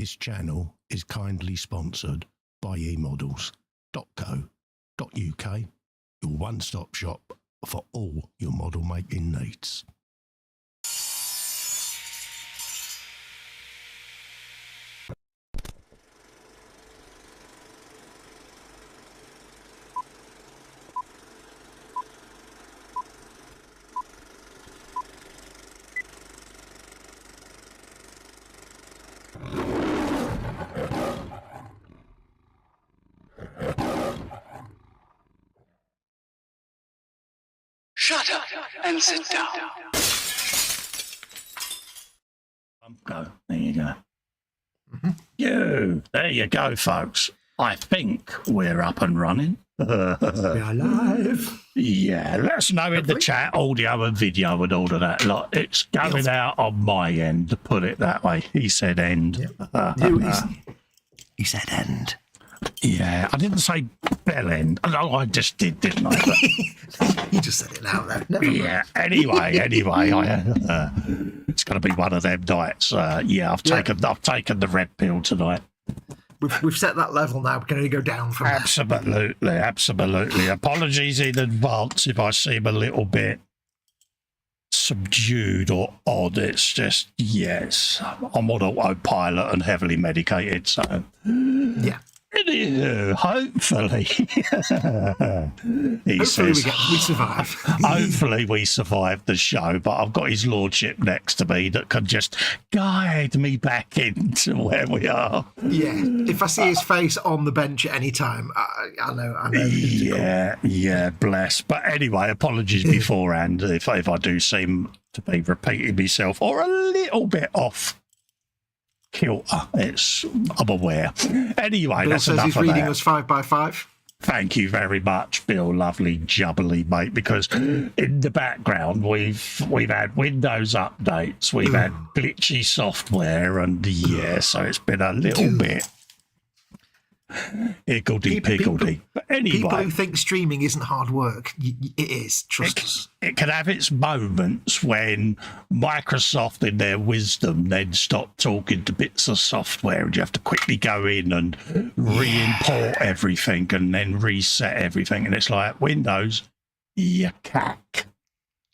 This channel is kindly sponsored by YWOBB.co.uk, your one-stop shop for all your model making needs. Shut up and sit down. Go. There you go. There you go, folks. I think we're up and running. We are live. Yeah, let us know in the chat, audio and video and all of that lot. It's going out on my end, to put it that way. He said end. He said end. Yeah, I didn't say bell end. No, I just did, didn't I? You just said it now, though. Never mind. Yeah, anyway, it's going to be one of them nights. I've taken the red pill tonight. We've set that level now. We can only go down from there. Absolutely. Apologies in advance if I seem a little bit subdued or odd. It's just, yes, I'm on autopilot and heavily medicated, so yeah. Anywho, hopefully, we survive. Hopefully we survive the show, but I've got his lordship next to me that can just guide me back into where we are. Yeah, if I see his face on the bench at any time, I know. Yeah, bless. But anyway, apologies beforehand if I do seem to be repeating myself or a little bit off kilter. I'm aware. Anyway, Bill that's says enough he's of reading that. us 5x5. Thank you very much, Bill. Lovely, jubbly, mate. Because in the background, we've had Windows updates, we've had glitchy software, and so it's been a little bit higgledy-piggledy. But anyway, people who think streaming isn't hard work, it is. Trust us. It can have its moments when Microsoft, in their wisdom, then stop talking to bits of software, and you have to quickly go in and re-import everything and then reset everything. And it's like, Windows, you cack.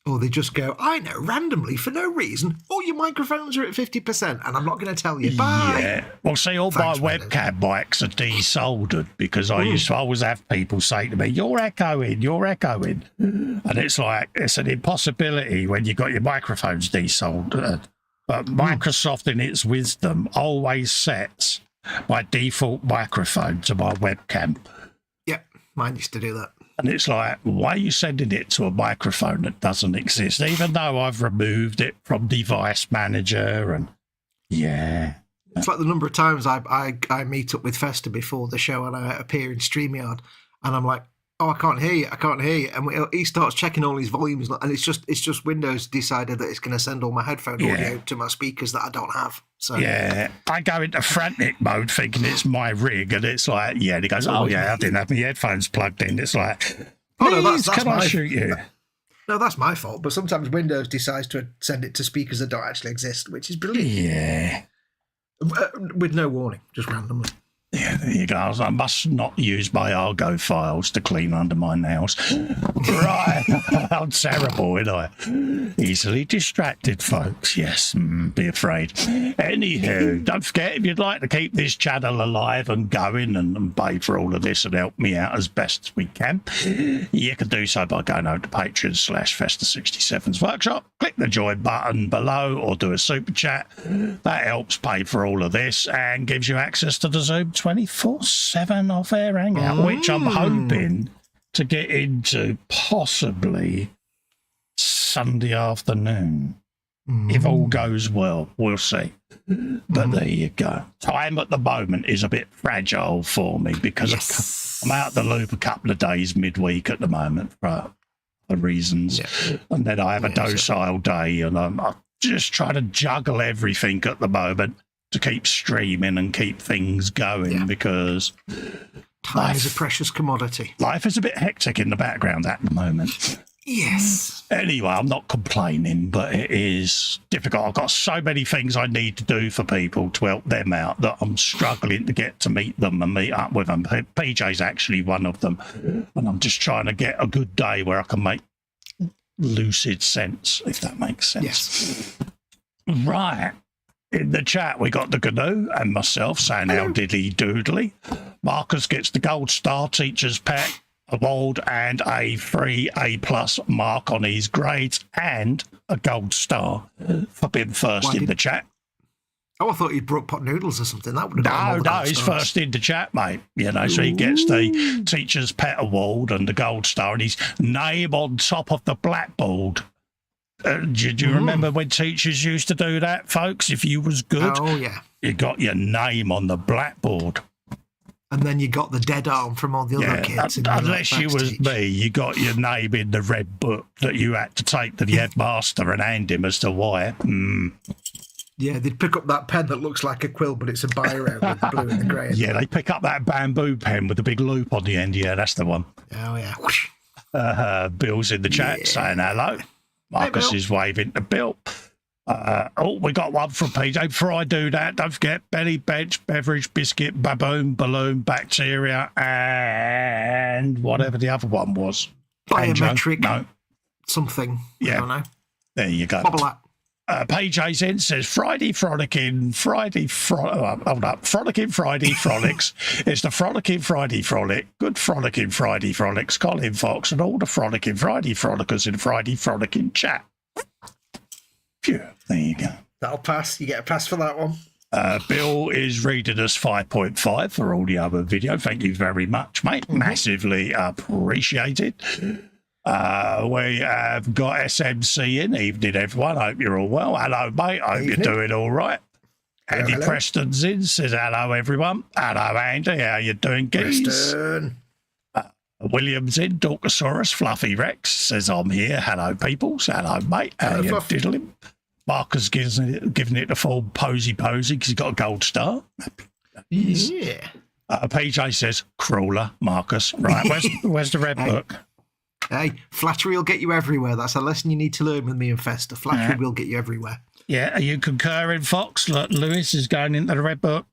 Or they just go, I know, randomly, for no reason, all your microphones are at 50%, and I'm not going to tell you. Bye. Yeah. Well, see, all my webcam mics are desoldered because I used to always have people say to me, you're echoing. And it's like, it's an impossibility when you've got your microphones desoldered. But Microsoft, in its wisdom, always sets my default microphone to my webcam. Yep, mine used to do that. And it's like, why are you sending it to a microphone that doesn't exist? Even though I've removed it from Device Manager and It's like the number of times I meet up with Festa before the show and I appear in StreamYard and I'm like, oh, I can't hear you. And he starts checking all his volumes and it's just Windows decided that it's going to send all my headphone audio to my speakers that I don't have. So I go into frantic mode thinking it's my rig and it's like, and he goes, I didn't have my headphones plugged in. It's like, that's can I shoot you? No, that's my fault. But sometimes Windows decides to send it to speakers that don't actually exist, which is brilliant. Yeah. With no warning, just randomly. Yeah, there you go. I must not use my Argo files to clean under my nails. Right. I'm terrible, ain't I? Easily distracted, folks. Yes, be afraid. Anywho, don't forget, if you'd like to keep this channel alive and going and pay for all of this and help me out as best as we can, you can do so by going over to Patreon/Festa67's Workshop. Click the join button below or do a super chat. That helps pay for all of this and gives you access to the Zoom 24/7 off-air hangout, which I'm hoping to get into possibly Sunday afternoon. If all goes well, we'll see. But there you go. Time at the moment is a bit fragile for me because I'm out the loop a couple of days midweek at the moment for reasons. And then I have a docile day and I'm just trying to juggle everything at the moment to keep streaming and keep things going because time is a precious commodity. Life is a bit hectic in the background at the moment. Yes. Anyway, I'm not complaining, but it is difficult. I've got so many things I need to do for people to help them out that I'm struggling to get to meet them and meet up with them. PJ's actually one of them. And I'm just trying to get a good day where I can make lucid sense, if that makes sense. Yes. Right. In the chat, we got the GNU and myself saying how diddly doodly. Marcus gets the gold star teacher's pet award and a free A+ mark on his grades and a gold star for being first in the chat. Oh, I thought you'd brought pot noodles or something. That would have No, he's first in the chat, mate. You know, so he gets the teacher's pet award and the gold star and his name on top of the blackboard. Do you remember when teachers used to do that, folks? If you was good, you got your name on the blackboard. And then you got the dead arm from all the other kids. Unless you was me, you got your name in the red book that you had to take to the headmaster and hand him as to why. Yeah, they'd pick up that pen that looks like a quill, but it's a biro with the blue and the grey. Yeah, they pick up that bamboo pen with the big loop on the end. Yeah, that's the one. Oh, yeah. Bill's in the chat saying hello. Marcus is waving to Bill. We got one from PJ. Before I do that, don't forget belly, bench, beverage, biscuit, baboon, balloon, bacteria, and whatever the other one was. Biometric something. Yeah. I don't know. There you go. Bubble up. PJ's in says Frolicking Friday Frolics. It's the Frolicking Friday Frolic. Good Frolicking Friday Frolics. Colin Fox and all the Frolicking Friday Frolicers in Friday Frolicking chat. Phew, there you go. That'll pass. You get a pass for that one. Bill is reading us 5.5 for all the other video. Thank you very much, mate. Massively appreciated. We have got SMC in. Evening, everyone. Hope you're all well. Hello, mate. Hope you're doing all right. Andy Preston's in. Says hello, everyone. Hello, Andy. How you doing, geese? Preston. William's in. Dorkosaurus. Fluffy Rex says I'm here. Hello, peoples. Hello, mate. How you diddling? Marcus giving it a full posy because he's got a gold star. Yeah. PJ says crawler. Marcus. Right. Where's the red book? Hey, flattery will get you everywhere. That's a lesson you need to learn with me and Festa. Flattery will get you everywhere. Yeah, are you concurring, Fox? Look, Lewis is going into the red book.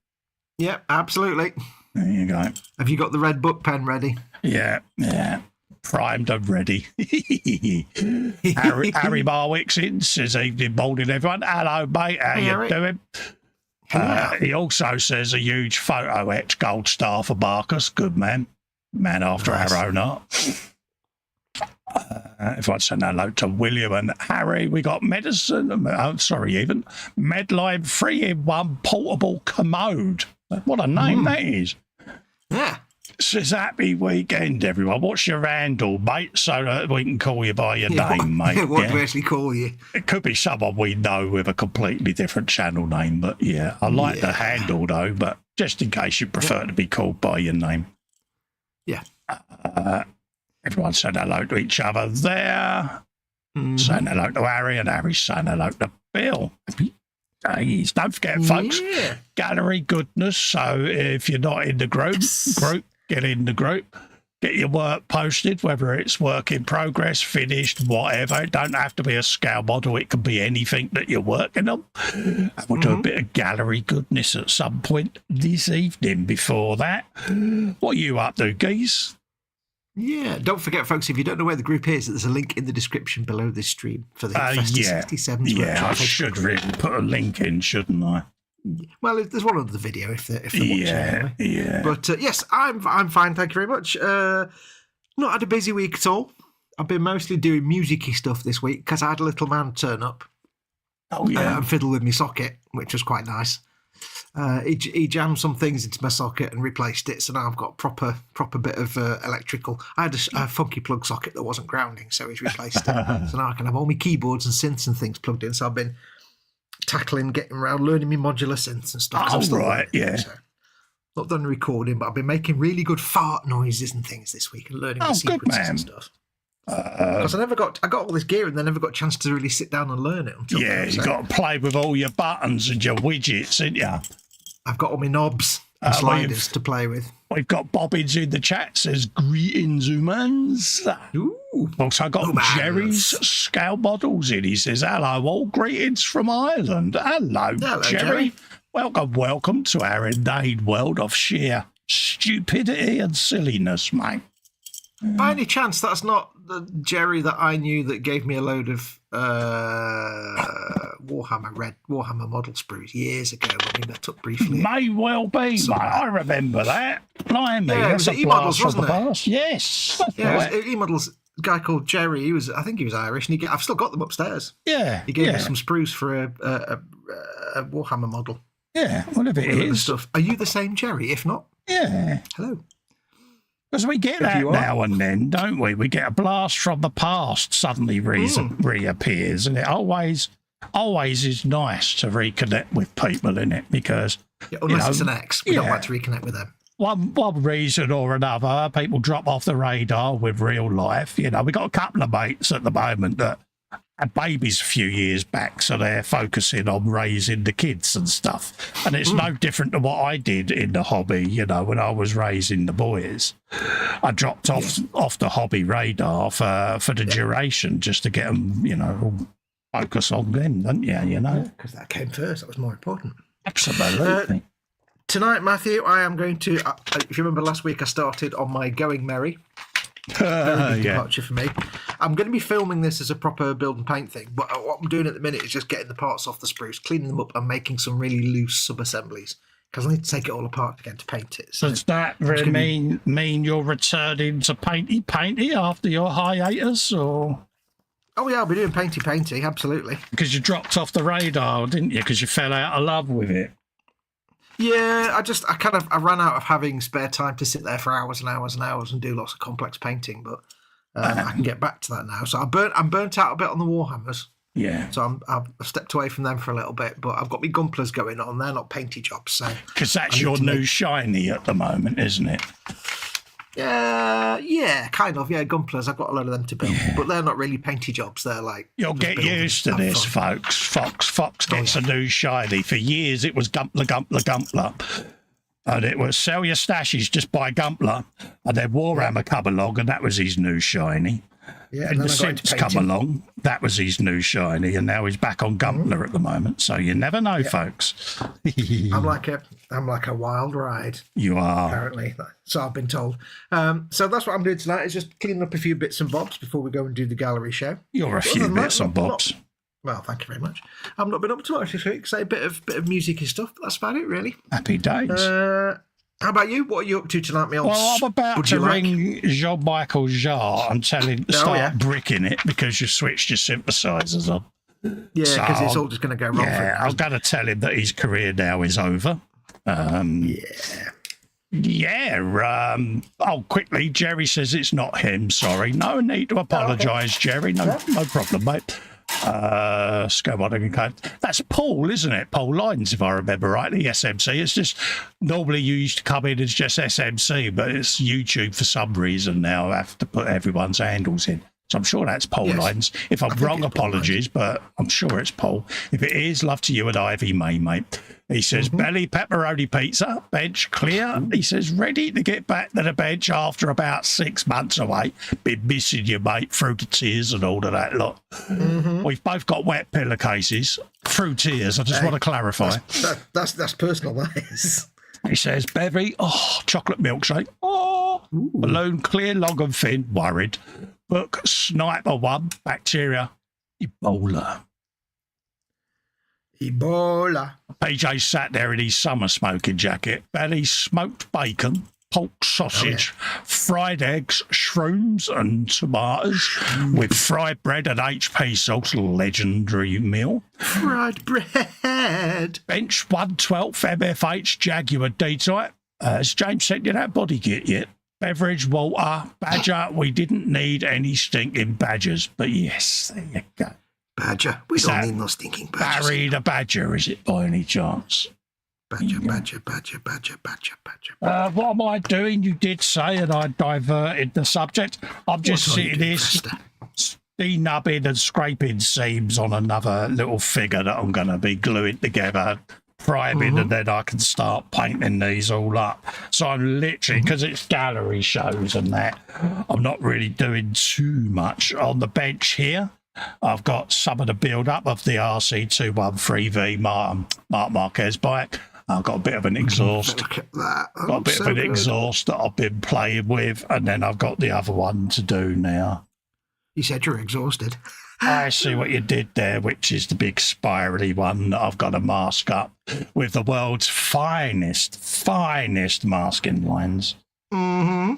Yep, absolutely. There you go. Have you got the red book pen ready? Yeah. Primed and ready. Harry Marwick's in. Says evening, morning, everyone. Hello, mate. How you doing? He also says a huge photo etch gold star for Marcus. Good man. Man after our own art. If I'd send hello to William and Harry, we got Medline 3-in-1 portable commode. What a name that is. Yeah. Says happy weekend, everyone. What's your handle, mate, so that we can call you by your name, mate? What do we actually call you? It could be someone we know with a completely different channel name, but yeah, I like the handle though, but just in case you prefer to be called by your name. Yeah. Everyone saying hello to each other there. Saying hello to Harry, and Harry's saying hello to Bill. Don't forget, folks, gallery goodness. So if you're not in the group, get in the group. Get your work posted, whether it's work in progress, finished, whatever. It don't have to be a scale model. It can be anything that you're working on. And we'll do a bit of gallery goodness at some point this evening. Before that, what are you up to, geese? Yeah, don't forget, folks, if you don't know where the group is, there's a link in the description below this stream for the Festa 67's Yeah, I should really put a link in, shouldn't I? Well, there's one under the video if they're watching anyway. Yeah. But yes, I'm fine, thank you very much. Not had a busy week at all. I've been mostly doing music-y stuff this week because I had a little man turn up. Oh, yeah. And fiddle with my socket, which was quite nice. He jammed some things into my socket and replaced it, so now I've got proper bit of electrical. I had a funky plug socket that wasn't grounding, so he's replaced it. So now I can have all my keyboards and synths and things plugged in. So I've been tackling, getting around, learning my modular synths and stuff. Oh, right, yeah. So not done recording, but I've been making really good fart noises and things this week and learning the sequences and stuff. Because I got all this gear and I never got a chance to really sit down and learn it. Until you got to play with all your buttons and your widgets, ain't you? I've got all my knobs and sliders to play with. We've got Bobbins in the chat, says greetings, humans. Ooh. Also got Humans. Jerry's Scale Models in. He says, hello, all greetings from Ireland. Hello, Jerry. Welcome to our inane world of sheer stupidity and silliness, mate. By any chance, that's not the Jerry that I knew that gave me a load of Warhammer model sprues years ago when we met up briefly. May well be, mate. I remember that. Blimey, Yeah, it was that's a E-Models, blast from the wasn't it? past. Yes. Yeah, it was E-Models. A guy called Jerry. I think he was Irish, and I've still got them upstairs. Yeah. He gave me some sprues for a Warhammer model. Yeah, whatever it is. Stuff. Are you the same Jerry? If not, yeah. Hello. Because we get that now and then, don't we? We get a blast from the past suddenly reappears, and it always is nice to reconnect with people in it because unless it's an ex, we don't like to reconnect with them. One reason or another, people drop off the radar with real life. We got a couple of mates at the moment that had babies a few years back, so they're focusing on raising the kids and stuff. And it's no different to what I did in the hobby, when I was raising the boys. I dropped off the hobby radar for the duration just to get them, focus on them, don't you? Because that came first. That was more important. Absolutely. Tonight, Matthew, I am going to, if you remember last week, I started on my Going Merry. Very big departure for me. I'm going to be filming this as a proper build and paint thing, but what I'm doing at the minute is just getting the parts off the spruce, cleaning them up and making some really loose sub-assemblies because I need to take it all apart again to paint it. So does that really mean you're returning to painty after your hiatus, or? Oh yeah, I'll be doing painty, absolutely. Because you dropped off the radar, didn't you? Because you fell out of love with it. Yeah, I ran out of having spare time to sit there for hours and hours and hours and do lots of complex painting, but I can get back to that now. So I'm burnt out a bit on the Warhammers. Yeah. So I've stepped away from them for a little bit, but I've got my Gunplers going on. They're not painty jobs, so because that's your new shiny at the moment, isn't it? Yeah, kind of. Yeah, Gunplers. I've got a load of them to build, but they're not really painty jobs. They're like you'll get used to this, folks. Fox gets a new shiny. For years, it was Gumpler, and it was sell your stashes, just buy Gumpler, and then Warhammer come along, and that was his new shiny. Yeah, and the Sims come along, that was his new shiny, and now he's back on Gumpler at the moment. So you never know, folks. I'm like a wild ride. You are, apparently. So I've been told. So that's what I'm doing tonight. Is just cleaning up a few bits and bobs before we go and do the gallery show. You're a few bits and bobs. Well, thank you very much. I've not been up too much this week. Say a bit of music-y stuff, but that's about it, really. Happy days. How about you? What are you up to tonight, me? Well, I'm about to ring Jean-Michel Jarre and tell him to start bricking it because you switched your synthesizers on. Yeah, because it's all just going to go wrong. Yeah, I'm going to tell him that his career now is over. Quickly, Jerry says it's not him. Sorry. No need to apologise, Jerry. No problem, mate. That's Paul, isn't it? Paul Lines, if I remember rightly. SMC. It's just normally you used to come in as just SMC, but it's YouTube for some reason now. I have to put everyone's handles in. So I'm sure that's Paul Lines. If I'm wrong, apologies, but I'm sure it's Paul. If it is, love to you and Ivy May, mate. He says, belly pepperoni pizza, bench clear. He says, ready to get back to the bench after about 6 months away. Been missing you, mate, through the tears and all of that lot. We've both got wet pillowcases through tears. I just want to clarify. That's personal, that is. He says, Bevy, chocolate milkshake. Balloon clear, long and thin, worried. Book, Sniper 1, bacteria, Ebola. PJ sat there in his summer smoking jacket, belly smoked bacon, pork sausage, fried eggs, shrooms and tomatoes with fried bread and HP sauce, legendary meal. Fried bread. Bench 112 MFH Jaguar D-type. Has James sent you that body kit yet? Beverage, water, badger. We didn't need any stinking badgers, but yes, there you go. Badger. We don't need no stinking badgers. Barry the Badger, is it by any chance? Badger. What am I doing? You did say, and I diverted the subject. I'm just sitting here nubbing and scraping seams on another little figure that I'm going to be gluing together priming, and then I can start painting these all up. So I'm literally, because it's gallery shows and that, I'm not really doing too much on the bench here. I've got some of the build up of the RC213V Mark Marquez bike. I've got a bit of an exhaust. Look at that. Oh, Got a bit so of an good. exhaust that I've been playing with, and then I've got the other one to do now. You said you're exhausted. I see what you did there, which is the big spirally one that I've got to mask up with the world's finest masking lines. Mm-hmm.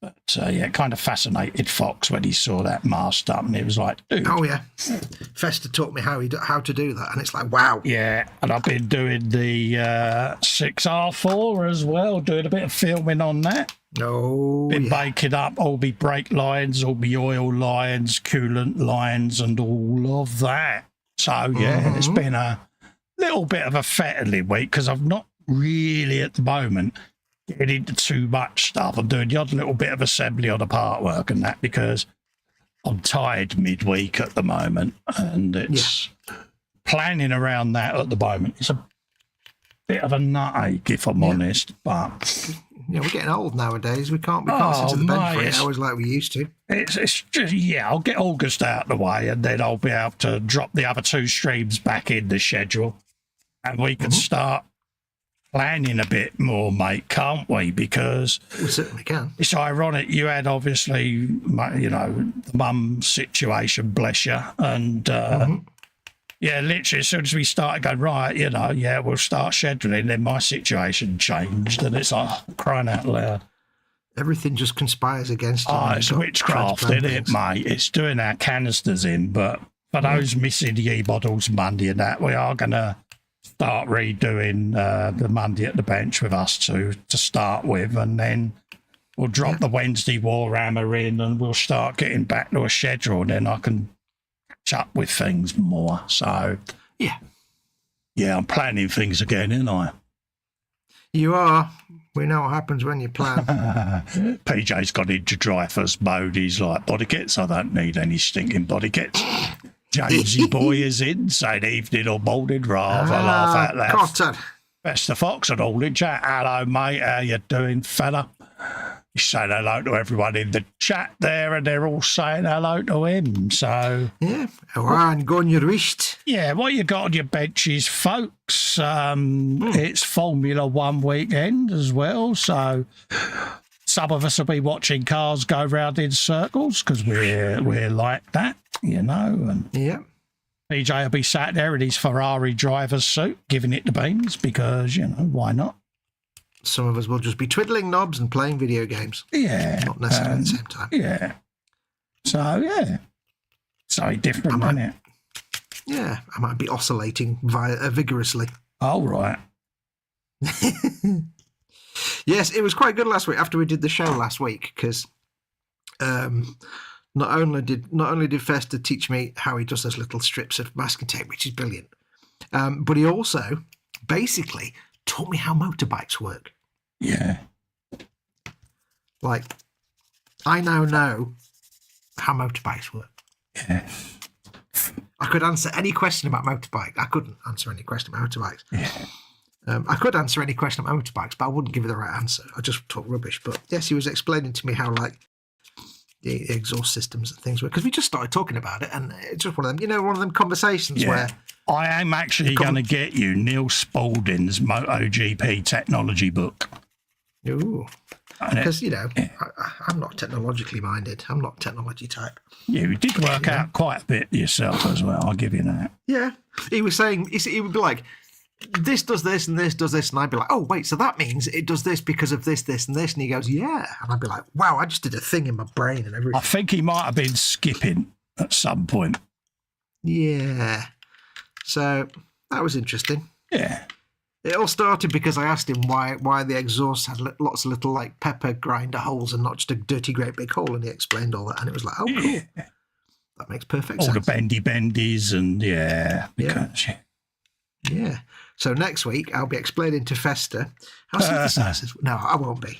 But yeah, it kind of fascinated Fox when he saw that masked up, and it was like, dude. Oh yeah, Festa taught me how to do that, and it's like, wow. Yeah, and I've been doing the 6R4 as well, doing a bit of filming on that. Oh, Been baking up all my brake lines, all my oil lines, coolant lines, and all of that. So yeah, it's been a little bit of a fettling week because I've not really at the moment getting into too much stuff. I'm doing the odd little bit of assembly on the part work and that because I'm tired midweek at the moment, and it's planning around that at the moment. It's a bit of a nutache, if I'm honest, but we're getting old nowadays. We can't sit to the bench for 8 hours like we used to. It's just, I'll get August out of the way, and then I'll be able to drop the other 2 streams back in the schedule, and we can start planning a bit more, mate, can't we? Because we certainly can. It's ironic. You had obviously, the mum situation, bless you, and yeah, literally as soon as we started going right, we'll start scheduling. Then my situation changed, and it's like crying out loud. Everything just conspires against us. Oh, it's witchcraft, isn't it, mate? It's doing our canisters in, but for those missing the E-models Monday and that, we are going to start redoing the Monday at the bench with us two to start with, and then we'll drop the Wednesday Warhammer in, and we'll start getting back to a schedule, and then I can catch up with things more. So yeah, I'm planning things again, ain't I? You are. We know what happens when you plan. PJ's got into dreyfus mode. He's like, body kits, I don't need any stinking body kits. Jamesy boy is in, saying evening or morning, rather laugh out loud. Cotton. Festa Foxx and all in chat. Hello, mate. How you doing, fella? He's saying hello to everyone in the chat there, and they're all saying hello to him. So yeah, and go on your wrist. Yeah, what you got on your benches, folks? It's Formula One weekend as well, so some of us will be watching cars go round in circles because we're like that, and PJ will be sat there in his Ferrari driver's suit giving it the beans because, why not? Some of us will just be twiddling knobs and playing video games. Yeah. Not necessarily at the same time. Yeah. So, yeah. So different, isn't it? Yeah, I might be oscillating vigorously. Oh, right. Yes, it was quite good last week after we did the show last week because not only did Festa teach me how he does those little strips of masking tape, which is brilliant, but he also basically taught me how motorbikes work. Yeah. Like, I now know how motorbikes work. Yeah. I could answer any question about motorbike. I couldn't answer any question about motorbikes. Yeah. I could answer any question about motorbikes, but I wouldn't give you the right answer. I just talk rubbish. But yes, he was explaining to me how, like, the exhaust systems and things work. Because we just started talking about it, and it's just one of them, one of them conversations where... I am actually going to get you Neil Spaulding's MotoGP technology book. Ooh. Because, I'm not technologically minded. I'm not technology type. Yeah, you did work out quite a bit yourself as well. I'll give you that. Yeah. He was saying, he would be like, this does this and this does this. And I'd be like, oh, wait, so that means it does this because of this, this and this. And he goes, yeah. And I'd be like, wow, I just did a thing in my brain and everything. I think he might have been skipping at some point. Yeah. So that was interesting. Yeah. It all started because I asked him why the exhaust had lots of little like pepper grinder holes and not just a dirty great big hole, and he explained all that, and it was like, oh, cool. That makes perfect sense. All the bendies and because, yeah. So next week I'll be explaining to Festa how synthesizers. No, I won't be.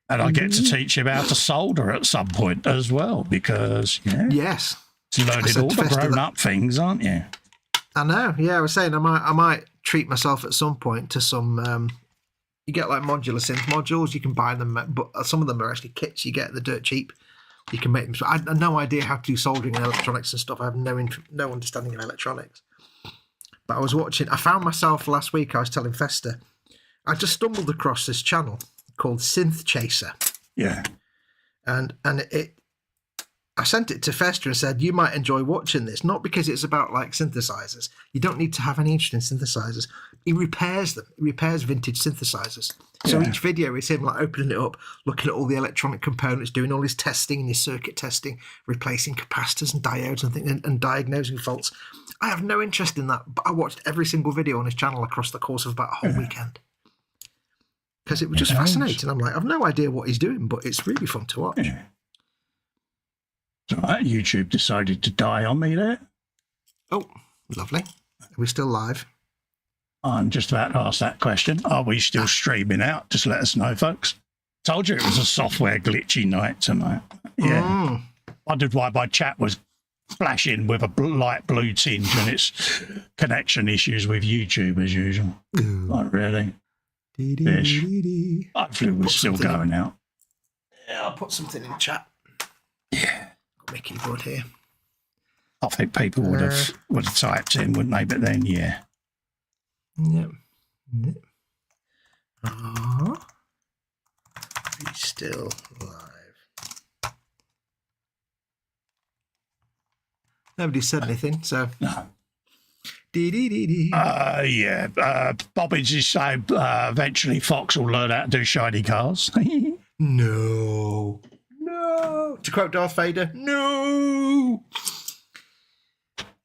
And I get to teach him how to solder at some point as well, because yes. It's learning all the grown-up things, aren't you? I know. Yeah, I was saying I might treat myself at some point to some. You get like modular synth modules. You can buy them, but some of them are actually kits. You get the dirt cheap. You can make them. I have no idea how to do soldering and electronics and stuff. I have no understanding of electronics. But I was watching. I found myself last week. I was telling Festa. I just stumbled across this channel called Synth Chaser. Yeah. And I sent it to Festa and said, you might enjoy watching this, not because it's about like synthesizers. You don't need to have any interest in synthesizers. He repairs them. He repairs vintage synthesizers. So each video is him like opening it up, looking at all the electronic components, doing all his testing and his circuit testing, replacing capacitors and diodes and things, and diagnosing faults. I have no interest in that, but I watched every single video on his channel across the course of about a whole weekend. Because it was just fascinating. I'm like, I've no idea what he's doing, but it's really fun to watch. Yeah. Right, YouTube decided to die on me there. Oh, lovely. Are we still live? I'm just about to ask that question. Are we still streaming out? Just let us know, folks. Told you it was a software glitchy night tonight. Yeah. Wondered why my chat was flashing with a light blue tinge and it's connection issues with YouTube as usual. Not really. Fish. Hopefully we're still going out. Yeah, I'll put something in chat. Yeah. Got my keyboard here. I think people would have typed in, wouldn't they? But then, yeah. Yep. Be still live. Nobody said anything, so. No. Yeah. Bobbins is saying eventually Fox will learn how to do shiny cars. No. To quote Darth Vader, no.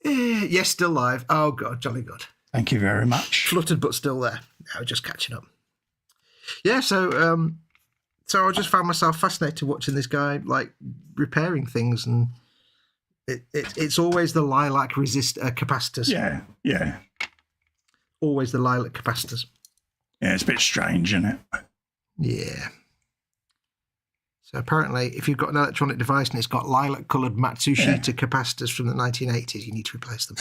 Yes, still live. Oh, God, jolly good. Thank you very much. Fluttered, but still there. Now just catching up. Yeah, so I just found myself fascinated watching this guy, like, repairing things, and it's always the lilac capacitors. Yeah. Always the lilac capacitors. Yeah, it's a bit strange, isn't it? Yeah. So apparently, if you've got an electronic device and it's got lilac-coloured Matsushita capacitors from the 1980s, you need to replace them.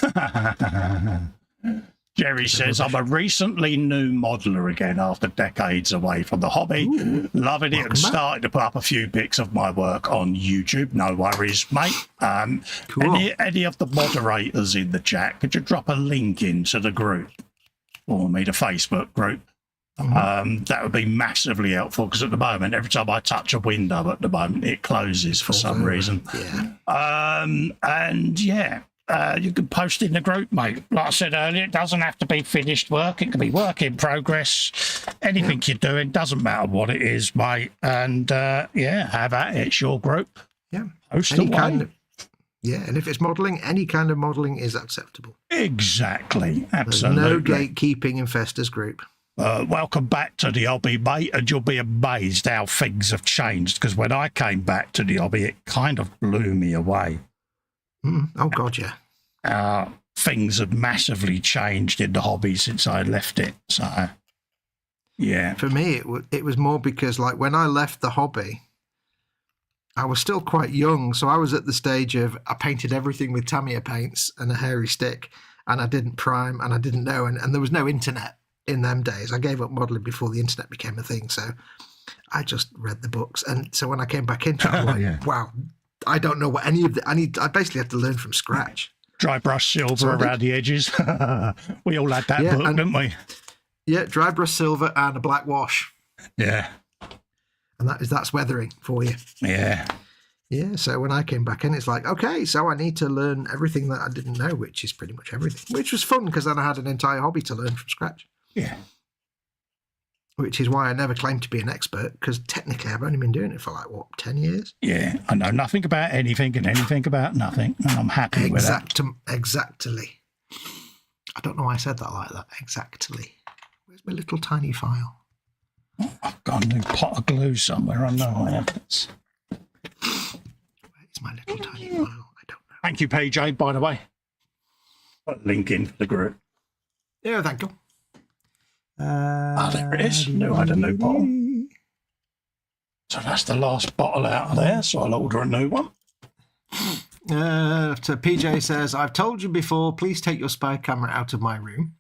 Jerry says, I'm a recently new modeler again after decades away from the hobby. Ooh, loving it and starting to put up a few pics of my work on YouTube. No worries, mate. Cool. Any of the moderators in the chat, could you drop a link into the group for me, the Facebook group? That would be massively helpful because at the moment, every time I touch a window at the moment, it closes for some reason. Yeah. You can post in the group, mate. Like I said earlier, it doesn't have to be finished work. It can be work in progress. Anything you're doing, doesn't matter what it is, mate. And have at it. It's your group. Yeah. Post any away. kind of, and if it's modelling, any kind of modelling is acceptable. Exactly. There's Absolutely. no gatekeeping in Festa's group. Welcome back to the hobby, mate, and you'll be amazed how things have changed, because when I came back to the hobby, it kind of blew me away. Oh, God, yeah. Things have massively changed in the hobby since I left it. So, yeah. For me, it was more because, like, when I left the hobby, I was still quite young, so I was at the stage of I painted everything with Tamiya paints and a hairy stick, and I didn't prime, and I didn't know, and there was no internet in them days. I gave up modelling before the internet became a thing, so I just read the books. And so when I came back into it, I was like, wow, I don't know what any of the... I basically had to learn from scratch. Dry brush silver around the edges. We all had that book, didn't we? Yeah, dry brush silver and a black wash. Yeah. And that's weathering for you. Yeah. Yeah, so when I came back in, it's like, okay, so I need to learn everything that I didn't know, which is pretty much everything, which was fun because then I had an entire hobby to learn from scratch. Yeah. Which is why I never claimed to be an expert, because technically I've only been doing it for 10 years? Yeah, I know nothing about anything and anything about nothing, and I'm happy with that. Exactly. I don't know why I said that like that. Exactly. Where's my little tiny file? Oh, I've got a new pot of glue somewhere. I know I have this. Where's my little tiny file? I don't know. Thank you, PJ, by the way. Put a link in for the group. Yeah, thank you. There it is. I had a new bottle. So that's the last bottle out of there, so I'll order a new one. So PJ says, I've told you before, please take your spy camera out of my room.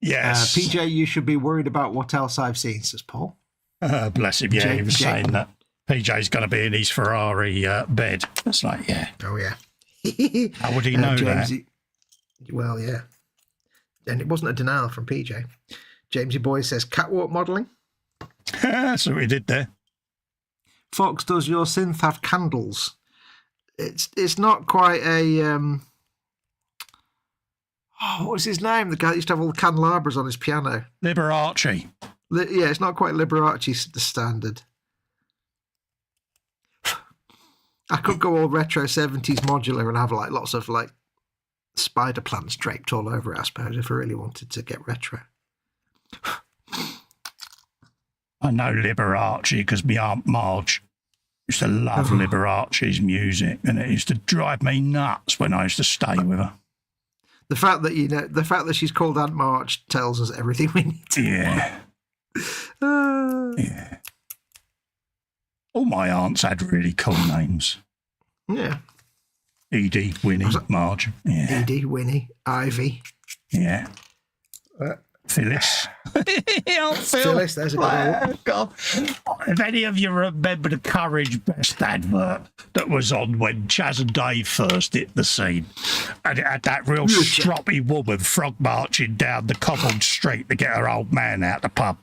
Yes. PJ, you should be worried about what else I've seen, says Paul. Bless him. Yeah, he was saying that PJ's going to be in his Ferrari bed. It's like, yeah. Oh, yeah. How would he know that? Well, yeah. And it wasn't a denial from PJ. Jamesy Boy says, catwalk modelling. That's what we did there. Fox, does your synth have candles? It's not quite a... what was his name? The guy that used to have all the candelabras on his piano. Liberace. Yeah, it's not quite Liberace the standard. I could go all retro 70s modular and have like lots of like spider plants draped all over it, I suppose, if I really wanted to get retro. I know Liberace because my Aunt Marge used to love Liberace's music, and it used to drive me nuts when I used to stay with her. The fact that she's called Aunt March tells us everything we need to know. Yeah. All my aunts had really cool names. Yeah. Edie, Winnie, Marge. Yeah. Edie, Winnie, Ivy. Yeah. Phyllis. Phyllis, there's a good one. God. If any of you remember the Courage Best advert that was on when Chaz and Dave first hit the scene, and it had that real stroppy woman frog marching down the cobbled street to get her old man out the pub.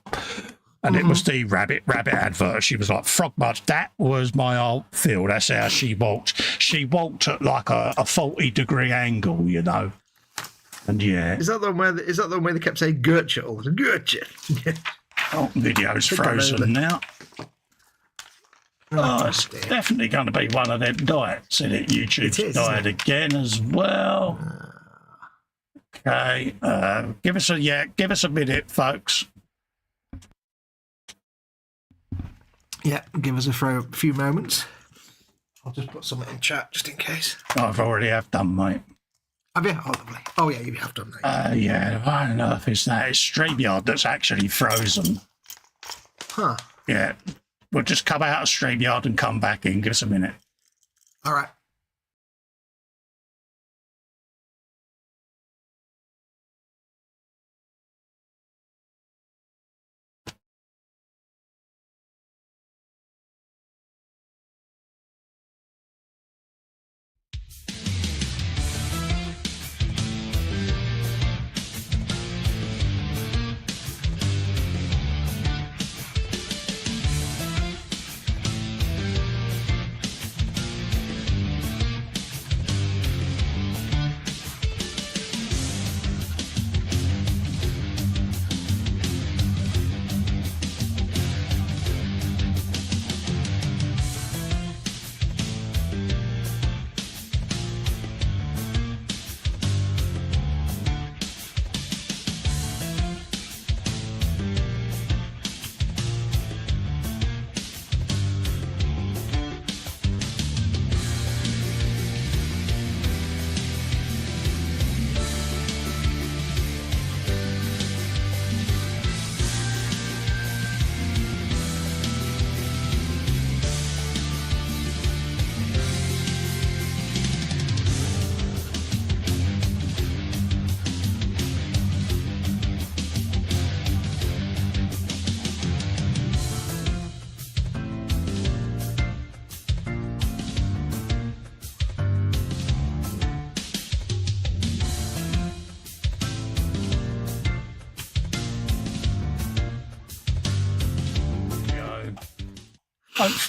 And it was the rabbit advert. She was like, frog march. That was my old Phil. That's how she walked. She walked at like a 40-degree angle, you know. And yeah. Is that the one where they kept saying Gertrude? Gertrude. Video's frozen now. It's definitely going to be one of them diets, isn't it? YouTube's diet again as well. Okay. Give us a minute, folks. Yeah, give us a few moments. I'll just put something in chat just in case. I've already done, mate. Have you? Oh, lovely. Oh, yeah, you have done that. Yeah, I don't know if it's that. It's StreamYard that's actually frozen. Huh. Yeah. We'll just come out of StreamYard and come back in. Give us a minute. All right.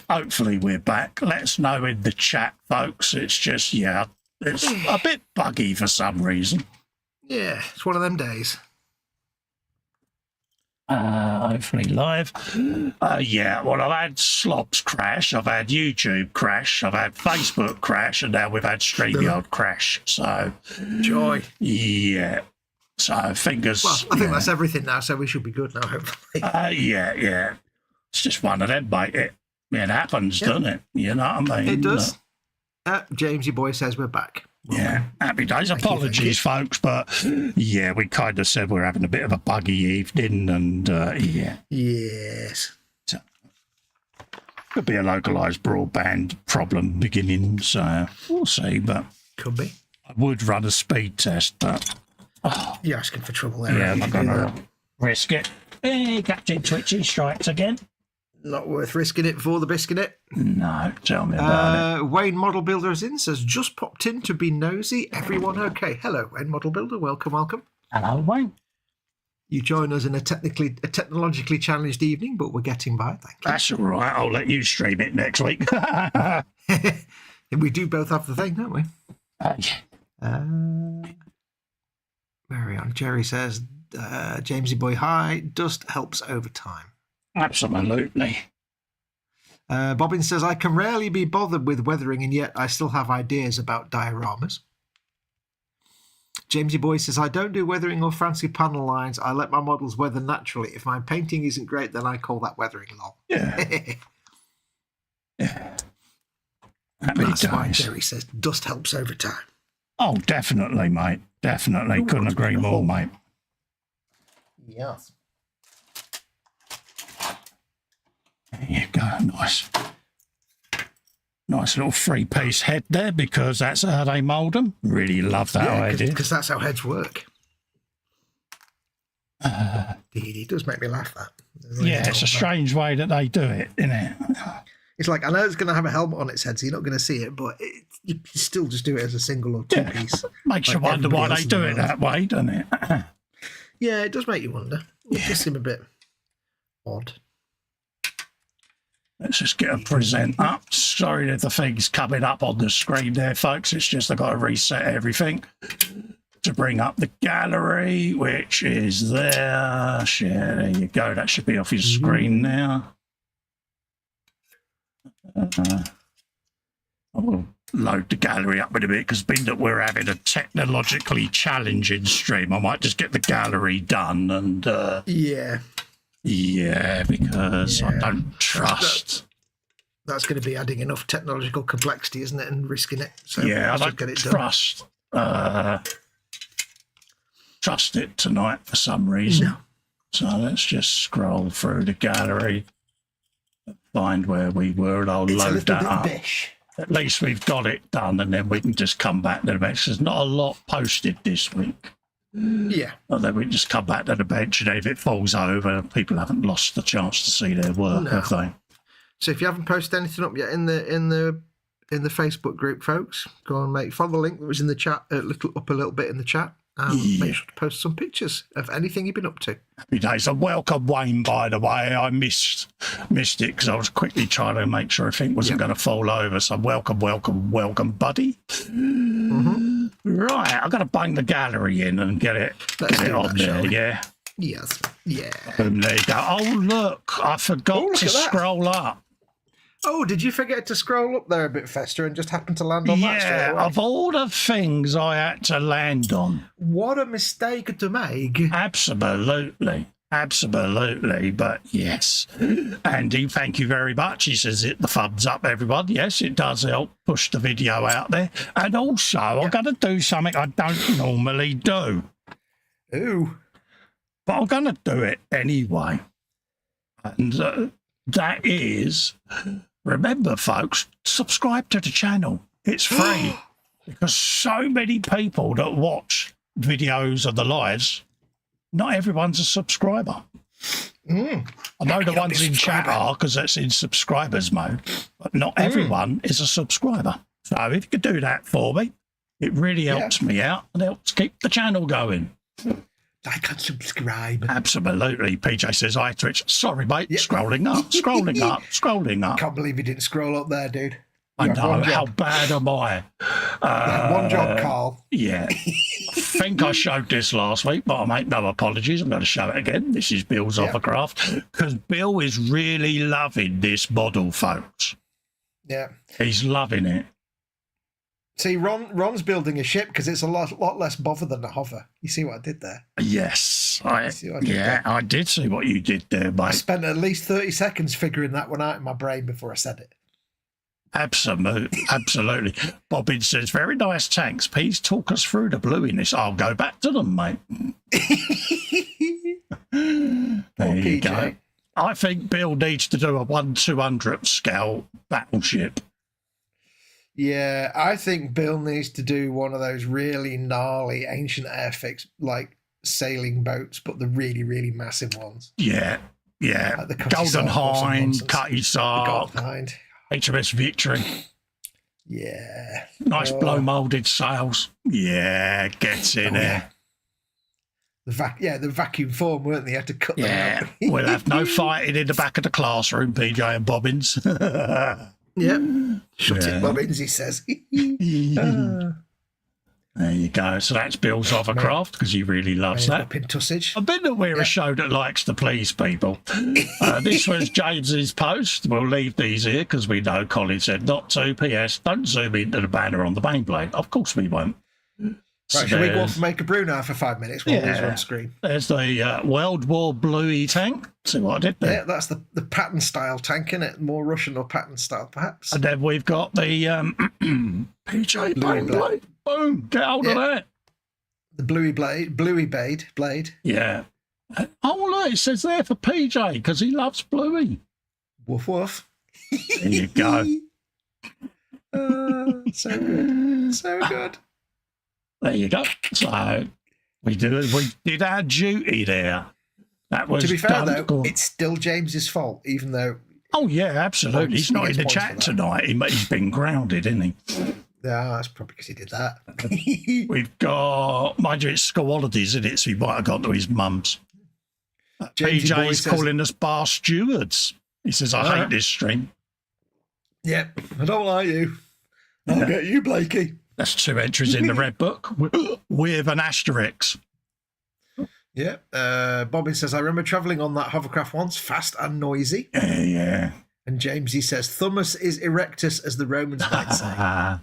Hopefully we're back. Let us know in the chat, folks. It's just, it's a bit buggy for some reason. Yeah, it's one of them days. Hopefully live. Well, I've had Slobs crash, I've had YouTube crash, I've had Facebook crash, and now we've had StreamYard crash. So, joy. Yeah. So, fingers. Well, I think that's everything now, so we should be good now, hopefully. Yeah. It's just one of them, mate. It happens, doesn't it? You know what I mean? It does. Jamesy Boy says we're back. Yeah, happy days. Apologies, folks, but yeah, we kind of said we're having a bit of a buggy evening, and yeah. Yes. So, Could be a localised broadband problem beginning, so we'll see. But Could be. I would run a speed test, but You're asking for trouble there. yeah, right? I'm not going to risk it. Hey, Captain Twitchy strikes again. Not worth risking it for the biscuit. No, tell me about it. Wayne Model Builder is in, says, just popped in to be nosy. Everyone okay? Hello, Wayne Model Builder. Welcome. Hello, Wayne. You join us in a technologically challenged evening, but we're getting by. Thank you. That's all right. I'll let you stream it next week. We do both have the thing, don't we? Yeah. Very on. Jerry says, Jamesy boy, hi. Dust helps over time. Absolutely. Bobbin says, I can rarely be bothered with weathering, and yet I still have ideas about dioramas. Jamesy Boy says, I don't do weathering or fancy panel lines. I let my models weather naturally. If my painting isn't great, then I call that weathering, lol. Yeah. Yeah. That's why Jerry says dust helps over time. Oh, definitely, mate. Definitely. Ooh, Couldn't agree more, mate. Yes. There you go. Nice. Nice little three-piece head there, because that's how they mould them. Really love that idea. Because that's how heads work. It does make me laugh, that. Yeah, it's a strange way that they do it, isn't it? It's like, I know it's going to have a helmet on its head, so you're not going to see it, but you still just do it as a single or two piece. Makes you wonder why they do it that way, doesn't it? Yeah, it does make you wonder. It does seem a bit odd. Let's just get a present up. Sorry if the thing's coming up on the screen there, folks. It's just I've got to reset everything to bring up the gallery, which is there. Share, there you go. That should be off your screen now. I will load the gallery up in a bit, because being that we're having a technologically challenging stream, I might just get the gallery done and yeah, because I don't trust. That's going to be adding enough technological complexity, isn't it, and risking it. So yeah, I don't get it trust it tonight for some reason. No. So let's just scroll through the gallery, find where we were, and I'll load that up. At least we've got it done, and then we can just come back to the bench. There's not a lot posted this week. Yeah. And then we just come back to the bench, and if it falls over, people haven't lost the chance to see their work, have they? So if you haven't posted anything up yet in the Facebook group, folks, go and follow the link that was in the chat, up a little bit in the chat. Make sure to post some pictures of anything you've been up to. Happy days. And welcome, Wayne, by the way. I missed it because I was quickly trying to make sure everything wasn't going to fall over. So welcome, buddy. Mm-hmm. Right, I've got to bang the gallery in and get it on there, yeah? Yes, yeah. There you go. Oh, look, I forgot to scroll up. Oh, did you forget to scroll up there a bit, Festa, and just happen to land on that straight away? Yeah, of all the things I had to land on. What a mistake to make. Absolutely. But yes. Andy, thank you very much. He says hit the thumbs up, everyone. Yes, it does help push the video out there. And also, I've got to do something I don't normally do. Ooh. But I'm going to do it anyway. And that is... Remember, folks, subscribe to the channel. It's free. Because so many people that watch videos of the lives, not everyone's a subscriber. I know the ones in chat are, because that's in subscribers mode, but not everyone is a subscriber. So if you could do that for me, it really helps me out and helps keep the channel going. Like and subscribe. Absolutely. PJ says, hi, Twitch. Sorry, mate. Yep. Scrolling up. Can't believe you didn't scroll up there, dude. I know. How bad am I? One job, Carl. Yeah. I think I showed this last week, but I make no apologies. I'm going to show it again. This is Bill's autograph, because Bill is really loving this model, folks. Yeah. He's loving it. See, Ron's building a ship because it's a lot less bother than a hover. You see what I did there? Yes. I did see what you did there, mate. I spent at least 30 seconds figuring that one out in my brain before I said it. Absolutely. Bobbin says, very nice tanks. Please talk us through the bluiness. I'll go back to them, mate. There you go. I think Bill needs to do a 1/200th scale battleship. Yeah, I think Bill needs to do one of those really gnarly ancient airfix, like sailing boats, but the really, really massive ones. Yeah, yeah. Like the Cutty Golden Sark or some Hind, nonsense. Cutty The Sark, Golden Hind. HMS Victory. Yeah. Nice blow moulded sails. Yeah, gets in there. The vacuum form, weren't they? You had to cut them Yeah, out. we'll have no fighting in the back of the classroom, PJ and Bobbins. Yeah. Shut it, Bobbins, he says. There you go. So that's Bill's hovercraft because he really loves that. Up in tussage. I bet that we're a show that likes to please people. This was James's post. We'll leave these here because we know Colin said not to. P.S. Don't zoom into the banner on the main blade. Of course we won't. Right, shall we go off and make a brew now for 5 minutes while these are on screen? There's the World War Bluey tank. See what I did there? Yeah, that's the pattern style tank, isn't it? More Russian or pattern style, perhaps. And then we've got the PJ main blade. Boom! Get hold of that. The Bluey blade. Yeah. Oh, look, it says there for PJ because he loves Bluey. Woof woof. There you go. So good. So good. There you go. So we did our duty there. That was to be fair, though, good. it's still James's fault, even though. Oh, yeah, absolutely. He's not in the chat tonight. He's been grounded, isn't he? Yeah, that's probably because he did that. We've got, mind you, it's school holidays, isn't it? So he might have gone to his mum's. PJ's calling us bar stewards. He says, I hate this stream. Yep, I don't like you. I'll get you, Blakey. That's 2 entries in the red book with an asterisk. Yeah. Bobby says, I remember travelling on that hovercraft once, fast and noisy. Yeah. And Jamesy says, Thummus is erectus, as the Romans might say.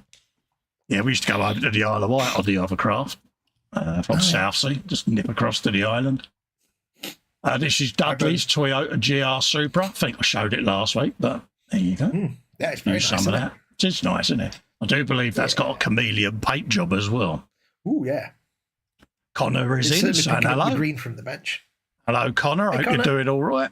Yeah, we used to go over to the Isle of Wight on the hovercraft from Southsea, just nip across to the island. This is Dudley's Toyota GR Supra. I think I showed it last week, but there you go. Yeah, it's very nice, some of that. It's nice, isn't it? I do believe that's got a chameleon paint job as well. Oh, yeah. Connor is in, saying hello. The green from the bench. Hello, Connor. Hope you're doing all right.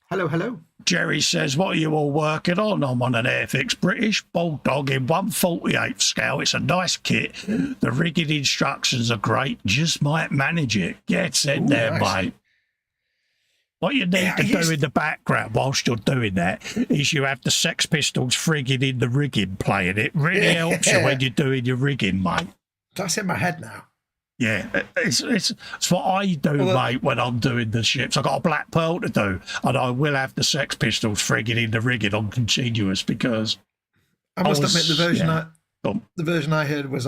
Hello, hello. Jerry says, what are you all working on? I'm on an Airfix British Bulldog in 1/48 scale. It's a nice kit. The rigging instructions are great. Just might manage it. Get in there, nice. Mate. What you need to do in the background whilst you're doing that is you have the Sex Pistols frigging in the rigging playing. It really helps you when you're doing your rigging, mate. That's in my head now. Yeah, it's what I do, mate, when I'm doing the ships. I've got a Black Pearl to do, and I will have the Sex Pistols frigging in the rigging on continuous because I must admit the version I heard was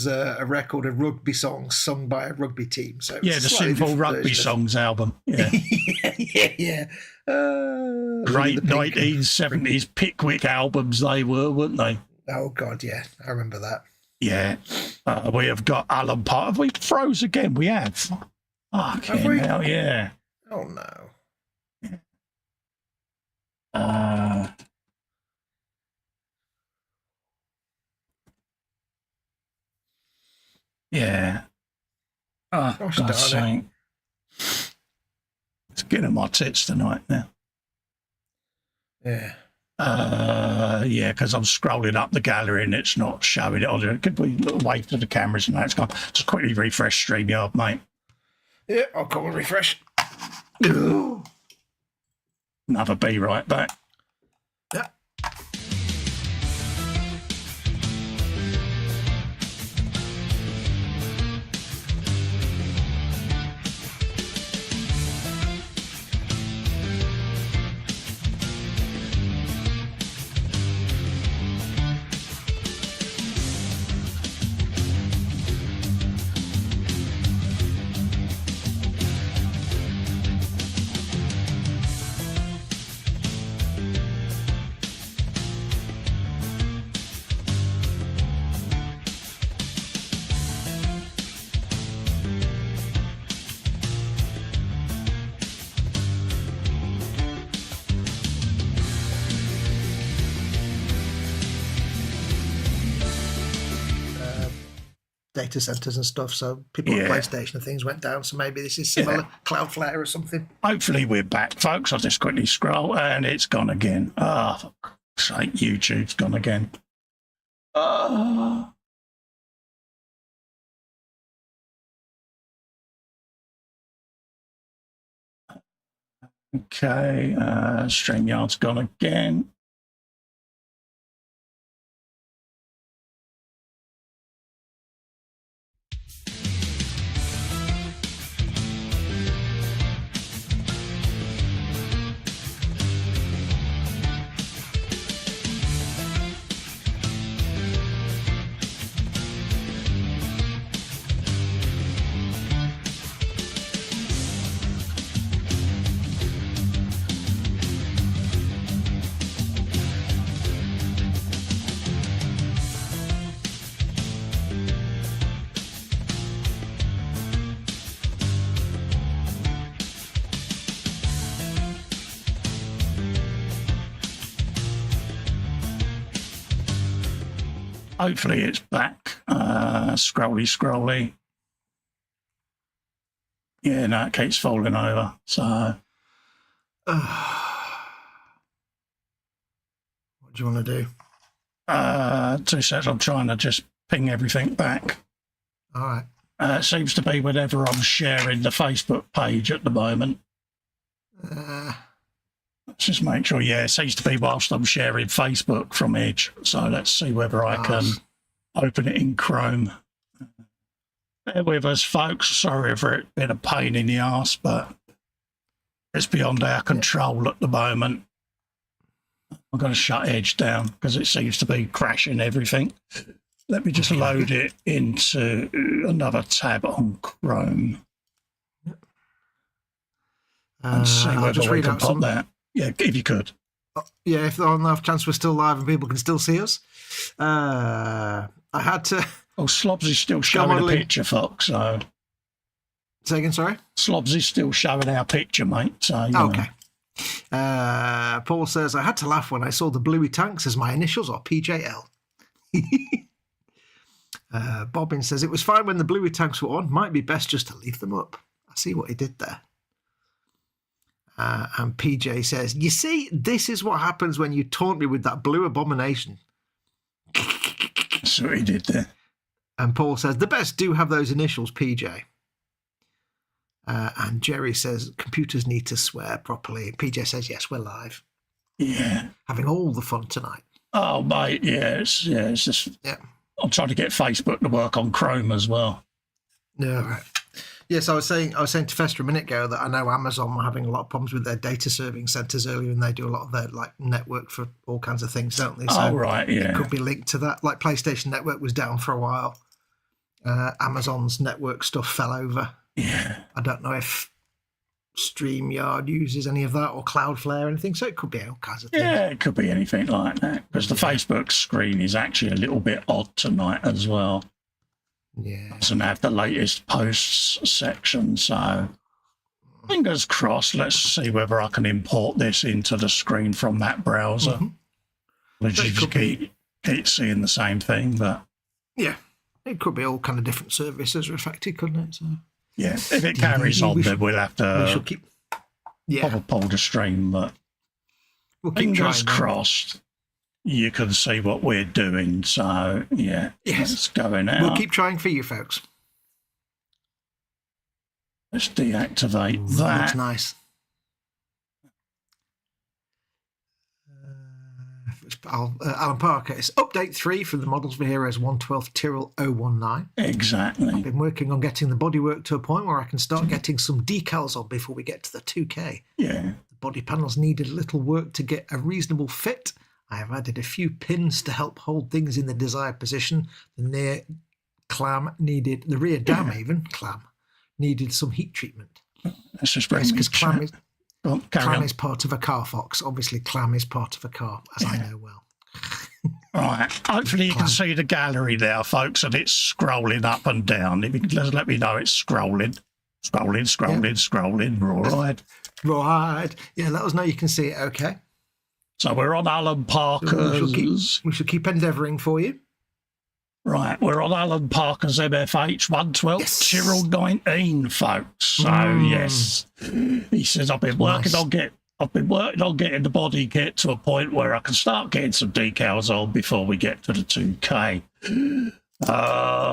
a record of rugby songs sung by a rugby team. So yeah, the Simple Rugby Songs album. Yeah, yeah. Great 1970s Pickwick albums they were, weren't they? Oh God, yeah, I remember that. Yeah, we have got Alan Park. Have we froze again? We have. Fucking hell, yeah. Oh no. Yeah. Oh, God's sake. It's getting on my tits tonight now. Yeah. Yeah, because I'm scrolling up the gallery and it's not showing it on there. Could we wave to the cameras and that's gone? Just quickly refresh StreamYard, mate. Yeah, I'll come and refresh. Another be right back. Yeah. data centers and stuff. So people at PlayStation and things went down. So maybe this is similar, Cloudflare or something. Hopefully we're back, folks. I'll just quickly scroll and it's gone again. Oh, for God's sake, YouTube's gone again. Okay, StreamYard's gone again. Hopefully it's back. Scrolly. Yeah, no, it keeps falling over. So, What do you want to do? 2 seconds. I'm trying to just ping everything back. All right. It seems to be whenever I'm sharing the Facebook page at the moment. Let's just make sure. Yeah, it seems to be whilst I'm sharing Facebook from Edge. So let's see whether I can open it in Chrome. Bear with us, folks. Sorry for it being a pain in the arse, but it's beyond our control at the moment. I'm going to shut Edge down because it seems to be crashing everything. Let me just load it into another tab on Chrome. And see whether we can pop that. Yeah, if you could. Yeah, if on enough chance we're still live and people can still see us. I had to... Oh, Slobs is still showing a picture, Fox. So. Say again, sorry? Slobs is still showing our picture, mate. So, okay. Paul says, I had to laugh when I saw the bluey tanks as my initials or PJL. Bobbin says, it was fine when the bluey tanks were on. Might be best just to leave them up. I see what he did there. And PJ says, you see, this is what happens when you taunt me with that blue abomination. That's what he did there. And Paul says, the best do have those initials, PJ. And Jerry says, computers need to swear properly. PJ says, yes, we're live. Yeah. Having all the fun tonight. Oh, mate, it's just... Yeah. I'm trying to get Facebook to work on Chrome as well. Yeah, right. Yes, I was saying to Festa a minute ago that I know Amazon were having a lot of problems with their data serving centers earlier, and they do a lot of their network for all kinds of things, don't they? So right, yeah. It could be linked to that. Like PlayStation Network was down for a while. Amazon's network stuff fell over. Yeah. I don't know if StreamYard uses any of that or Cloudflare or anything, so it could be all kinds of things. Yeah, it could be anything like that, because the Facebook screen is actually a little bit odd tonight as well. Yeah. Doesn't have the latest posts section, so fingers crossed. Let's see whether I can import this into the screen from that browser. Which you just keep seeing the same thing, but yeah, it could be all kind of different services are affected, couldn't it? So yeah, if it carries on, then we'll have to pull the stream. But fingers crossed. You can see what we're doing, so yeah, it's going out. We'll keep trying for you folks. Let's deactivate that. Looks nice. Alan Parker, it's update 3 for the Models for Heroes 112 Tyrrell 019. Exactly. I've been working on getting the bodywork to a point where I can start getting some decals on before we get to the 2K. Yeah. The body panels needed a little work to get a reasonable fit. I have added a few pins to help hold things in the desired position. The rear dam needed some heat treatment. Let's just bring because clam is part of a car, Fox. Obviously, clam is part of a car, as I know well. Right. Hopefully you can see the gallery there, folks, and it's scrolling up and down. If you can just let me know it's scrolling. Scrolling. Right. Yeah, let us know you can see it okay. So we're on Alan Parker's. We shall keep endeavouring for you. Right, we're on Alan Parker's MFH 112 Yes. Tyrrell 19, folks. So yes, he says I've been working on getting the body kit to a point where I can start getting some decals on before we get to the 2K.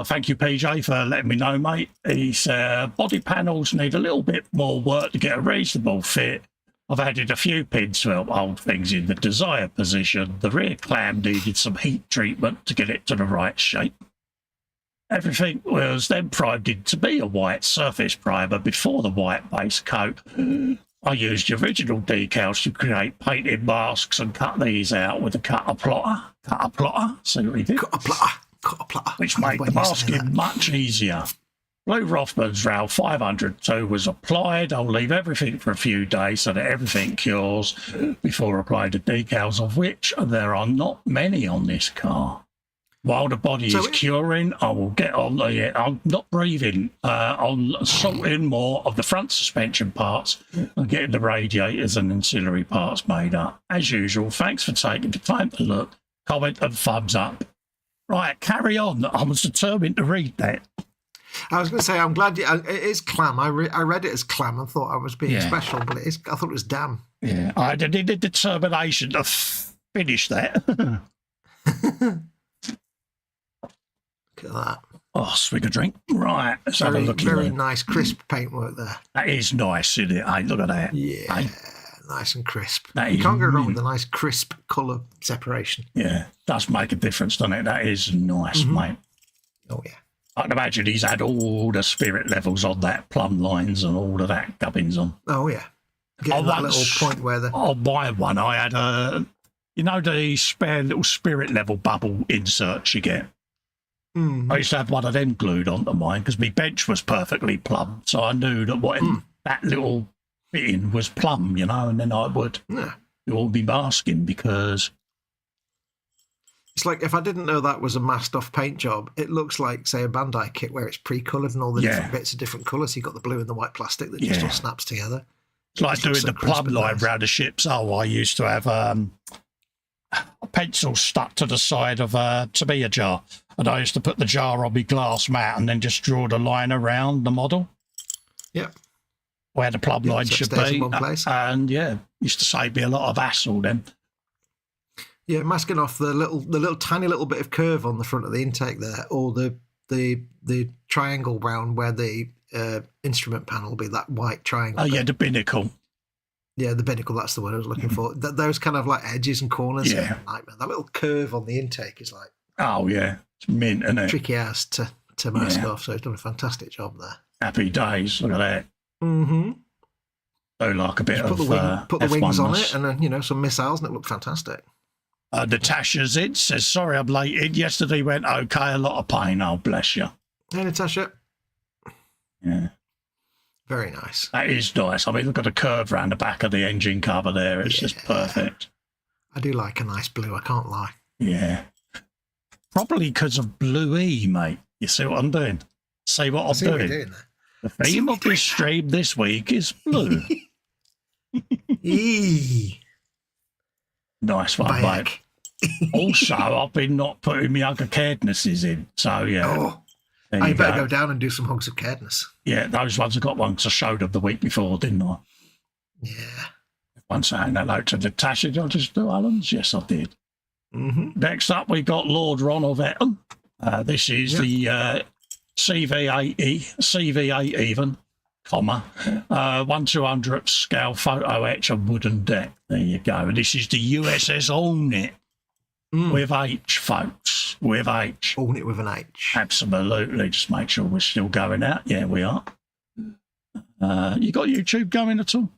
Thank you, PJ, for letting me know, mate. He said body panels need a little bit more work to get a reasonable fit. I've added a few pins to help hold things in the desired position. The rear clam needed some heat treatment to get it to the right shape. Everything was then primed in to be a white surface primer before the white base coat. I used the original decals to create painted masks and cut these out with a cutter plotter. See what he did? Cut a plotter. Which made the masking much easier. Blue Rothman's Rail 502 was applied. I'll leave everything for a few days so that everything cures before applying the decals, of which there are not many on this car. While the body is curing, I will get on the... I'm not breathing. On sorting more of the front suspension parts and getting the radiators and ancillary parts made up. As usual, thanks for taking the time to look, comment and thumbs up. Right, carry on. I was determined to read that. I was going to say, I'm glad it is clam. I read it as clam and thought I was being special, but it is. I thought it was damn. Yeah, I did the determination to finish that. Look at that. Oh, swig a drink. Right, let's have a look. Very nice, crisp paintwork there. That is nice, isn't it? Hey, look at that. Yeah, hey. Nice and crisp. You can't go wrong with a nice, crisp colour separation. Yeah, does make a difference, doesn't it? That is nice, mate. Oh, yeah. I can imagine he's had all the spirit levels on that, plumb lines and all of that gubbins on. Oh, yeah. Getting that little point where the... On my one, I had the spare little spirit level bubble inserts you get. I used to have one of them glued onto mine because my bench was perfectly plumb, so I knew that that little fitting was plumb, and then I would do all my masking because... It's like if I didn't know that was a masked off paint job, it looks like, say, a Bandai kit where it's pre-coloured and all the different bits are different colours. You've got the blue and the white plastic that just all snaps together. It's like doing the plumb line round the ship's hull. I used to have a pencil stuck to the side of a Tamiya jar, and I used to put the jar on my glass mat and then just draw the line around the model. Yep. Where the plumb line should be. In one place. And used to save me a lot of hassle then. Yeah, masking off the little tiny little bit of curve on the front of the intake there, or the triangle round where the instrument panel will be, that white triangle. Oh, yeah, the binnacle. Yeah, the binnacle, that's the word I was looking for. Those kind of like edges and corners. Yeah. Nightmare. That little curve on the intake is like... Oh, yeah. It's mint, isn't it? Tricky ass to mask off, so he's done a fantastic job there. Happy days. Look at that. Mm-hmm. So like a bit Just of put the wings on it and then, some missiles, and it looked fantastic. Natasha's in, says, sorry I'm late in. Yesterday went okay, a lot of pain. Oh, bless you. Hey, Natasha. Yeah. Very nice. That is nice. I mean, look at the curve around the back of the engine cover there. It's just perfect. I do like a nice blue, I can't lie. Yeah. Probably because of Blue E, mate. You see what I'm doing? See what I'm doing? There. The theme of this stream this week is blue. Nice one, mate. Also, I've been not putting my hug of carednesses in. So, yeah. Oh, I better go down and do some hugs of caredness. Yeah, those ones I got one because I showed them the week before, didn't I? Yeah. Once saying hello to Natasha, did I just do Alan's? Yes, I did. Mm-hmm. Next up, we got Lord Ronald Vetton. This is the CV8 even, 1/200th scale photo etch on wooden deck. There you go. And this is the USS Hornet with H, folks. With H. Hornet with an H. Absolutely. Just make sure we're still going out. Yeah, we are. You got YouTube going at all?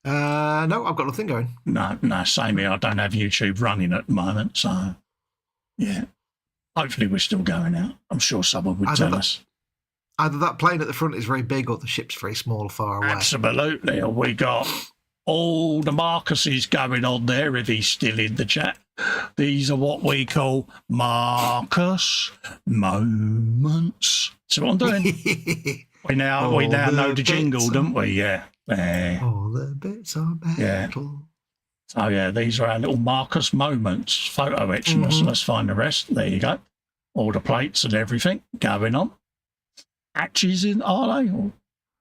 No, I've got nothing going. No, same here. I don't have YouTube running at the moment, so yeah. Hopefully we're still going out. I'm sure someone would tell us. Either that plane at the front is very big or the ship's very small, far away. Absolutely. We got all the Marcuses going on there, if he's still in the chat. These are what we call Marcus moments. So what I'm doing. we now know the jingle, don't we? Yeah. All the bits are battle. Yeah. Oh, yeah, these are our little Marcus moments, photo etching. Let's find the rest. There you go. All the plates and everything going on. Hatches in, are they? Or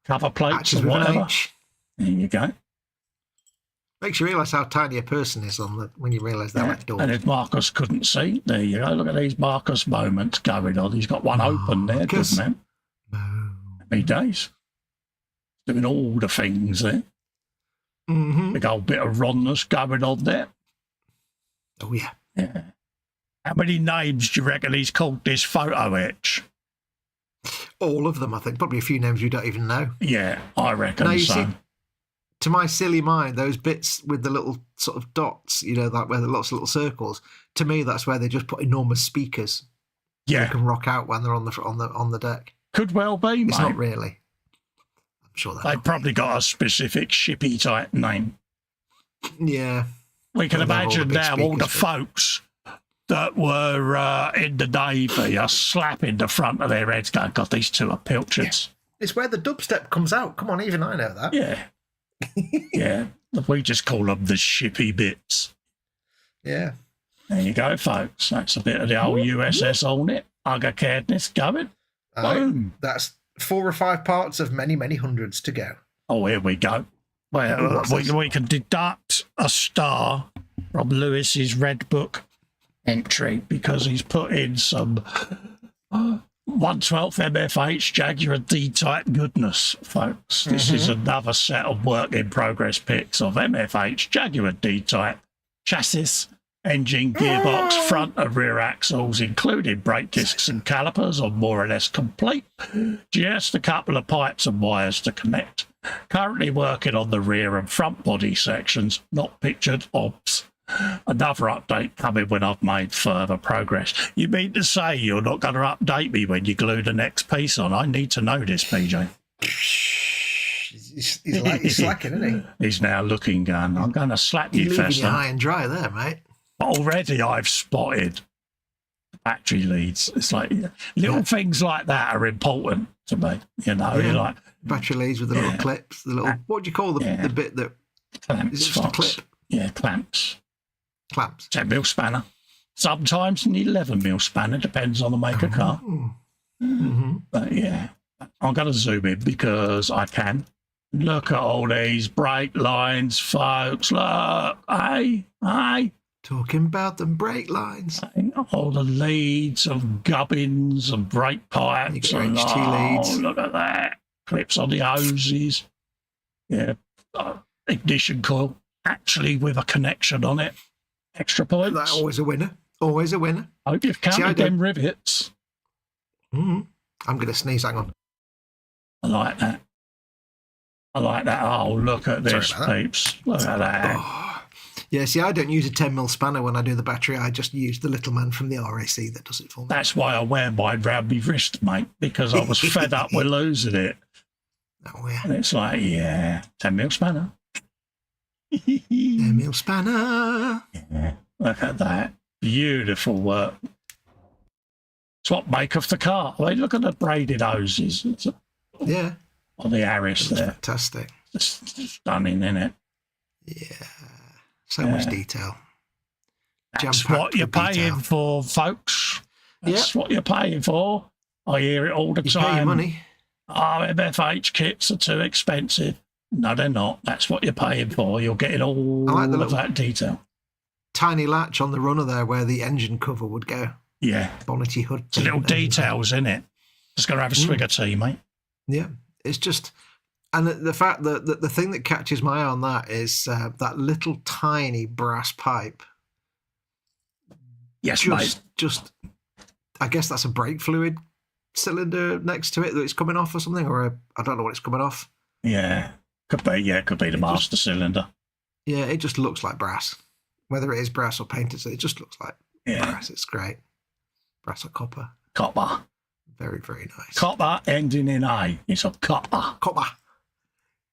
cover plates Hatches or with an whatever. H. There you go. Makes you realise how tiny a person is when you realise they're like doors. And if Marcus couldn't see, there you go. Look at these Marcus moments going on. He's got one open there, good man. Happy days. Doing all the things there. Big old bit of Ronness going on there. Oh, yeah. Yeah. How many names do you reckon he's called this photo etch? All of them, I think. Probably a few names we don't even know. Yeah, I reckon Now, you so. see, to my silly mind, those bits with the little sort of dots, you know, that where there are lots of little circles, to me, that's where they just put enormous speakers. Yeah. They can rock out when they're on the deck. Could well be, mate. It's not really. I'm sure They've probably got a specific shippy type name. Yeah. We can Well, they're all imagine the big now all the speakers, but- folks that were in the Navy are slapping the front of their heads going, God, these two are pilchards. It's where the dubstep comes out. Come on, even I know that. Yeah. Yeah. We just call them the shippy bits. Yeah. There you go, folks. That's a bit of the old USS on it. Ugga Cadness going. Boom. That's 4 or 5 parts of many, many hundreds to go. Oh, here we go. Well, we can deduct a star from Lewis's Red Book entry because he's put in some 1/12 MFH Jaguar D-type goodness, folks. This is another set of work in progress pics of MFH Jaguar D-type chassis, engine, gearbox, front and rear axles, including brake discs and calipers, are more or less complete. Just a couple of pipes and wires to connect. Currently working on the rear and front body sections, not pictured, obs. Another update coming when I've made further progress. You mean to say you're not going to update me when you glue the next piece on? I need to know this, PJ. He's slacking, isn't he? He's now looking, going, I'm going to slap you, He's leaving you Festa. high and dry there, mate. But already I've spotted battery leads. It's like little things like that are important to me. You know, you're like Battery leads with the little clips, the little, what do you call the bit that, clamps, is it just a Fox. clip? Yeah, clamps. Clamps. 10mm spanner. Sometimes an 11mm spanner, depends on the make of car. But yeah, I'm going to zoom in because I can. Look at all these brake lines, folks. Look. Hey. Talking about them brake lines. All the leads of gubbins and brake pipes. You And, got HT leads. look at that. Clips on the hoses. Yeah. Ignition coil. Actually with a connection on it. Extra points. That's always a winner. Always a winner. I hope you've I counted don't- them rivets. I'm going to sneeze. Hang on. I like that. Oh, look at this, Sorry about that. peeps. Look at that. Oh. Yeah, see, I don't use a 10mm spanner when I do the battery. I just use the little man from the RAC that does it for me. That's why I wear mine round my wrist, mate, because I was fed up with losing it. Oh, yeah. And it's like, yeah, 10mm spanner. 10mm spanner. Yeah, look at that. Beautiful work. It's what make of the car. I mean, look at the braided hoses. It's Yeah. on the Harris It's there. fantastic. It's stunning, isn't it? Yeah. So much detail. That's Jam-packed what you're with detail. paying for, folks. That's what you're paying for. I hear it all the You time. pay your money. Oh, MFH kits are too expensive. No, they're not. That's what you're paying for. You're getting all I like the of little- that detail. Tiny latch on the runner there where the engine cover would go. Yeah. Bonnety hood. It's little details in it. Just going to have a swig of tea, mate. Yeah. It's just... And the fact that the thing that catches my eye on that is that little tiny brass pipe. Yes, mate. Just, I guess that's a brake fluid cylinder next to it that it's coming off or something, or I don't know what it's coming off. Yeah. Could be. Yeah, could be the master cylinder. Yeah, it just looks like brass. Whether it is brass or painted, it just looks like brass. It's great. Brass or copper. Copper. Very, very nice. Copper ending in A. It's a copper. Copper.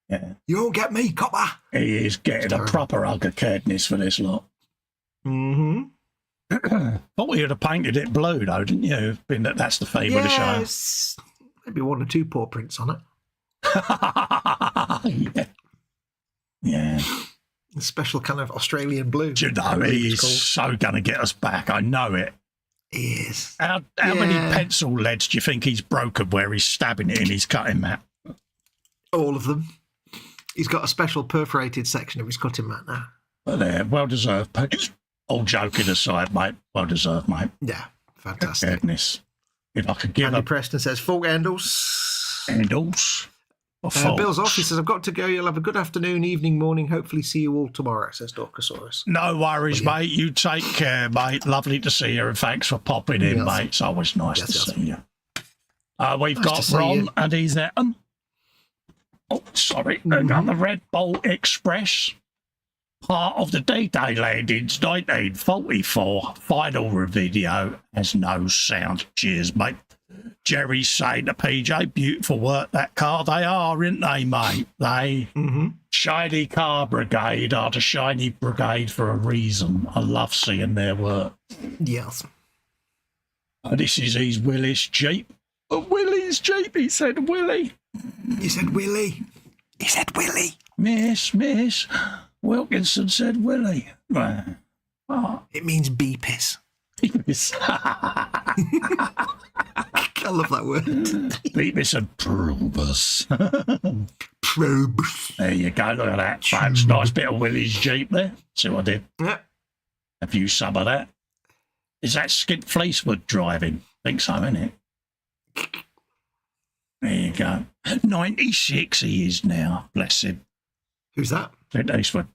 Yeah. You won't get me, copper. He is getting a proper hug of cadness for this lot. Mm-hmm. Thought we would have painted it blue, though, didn't you? That's the theme of the show. Yes. Maybe 1 or 2 paw prints on it. Yeah. Yeah. A special kind of Australian blue. Do you know, he is so going to get us back. I know it. He is. How many pencil leads do you think he's broken where he's stabbing it in his cutting mat? All of them. He's got a special perforated section of his cutting mat now. But there, well deserved. All joking aside, mate. Well deserved, mate. Yeah, fantastic. Goodness. If I could give Andy up Preston says, full handles. handles. Bill's off. He says, I've got to go. You'll have a good afternoon, evening, morning. Hopefully see you all tomorrow, says Dorcosaurus. No worries, mate. You take care, mate. Lovely to see you, and thanks for popping in, mate. It's always nice to see you. We've got Ron and he's at Oh, sorry. Another Red Bull Express. Part of the D-Day landings, 1944. Final video has no sound. Cheers, mate. Jerry's saying to PJ, beautiful work, that car. They are, aren't they, mate? They, Shiny Car Brigade are the Shiny Brigade for a reason. I love seeing their work. Yes. This is his Willis Jeep. Willie's Jeep, he said Willie. He said Willie. He said Willie. Miss. Wilkinson said Willie. Oh. It means beepis. Beepis. I love that word. Beepis and probus. Probus. There you go. Look at that. Folks. Nice bit of Willie's Jeep there. See what I did? Yeah. Have you some of that? Is that Skid Fleecewood driving? Think so, isn't it? There you go. 96 he is now. Bless him. Who's that? Clint Eastwood.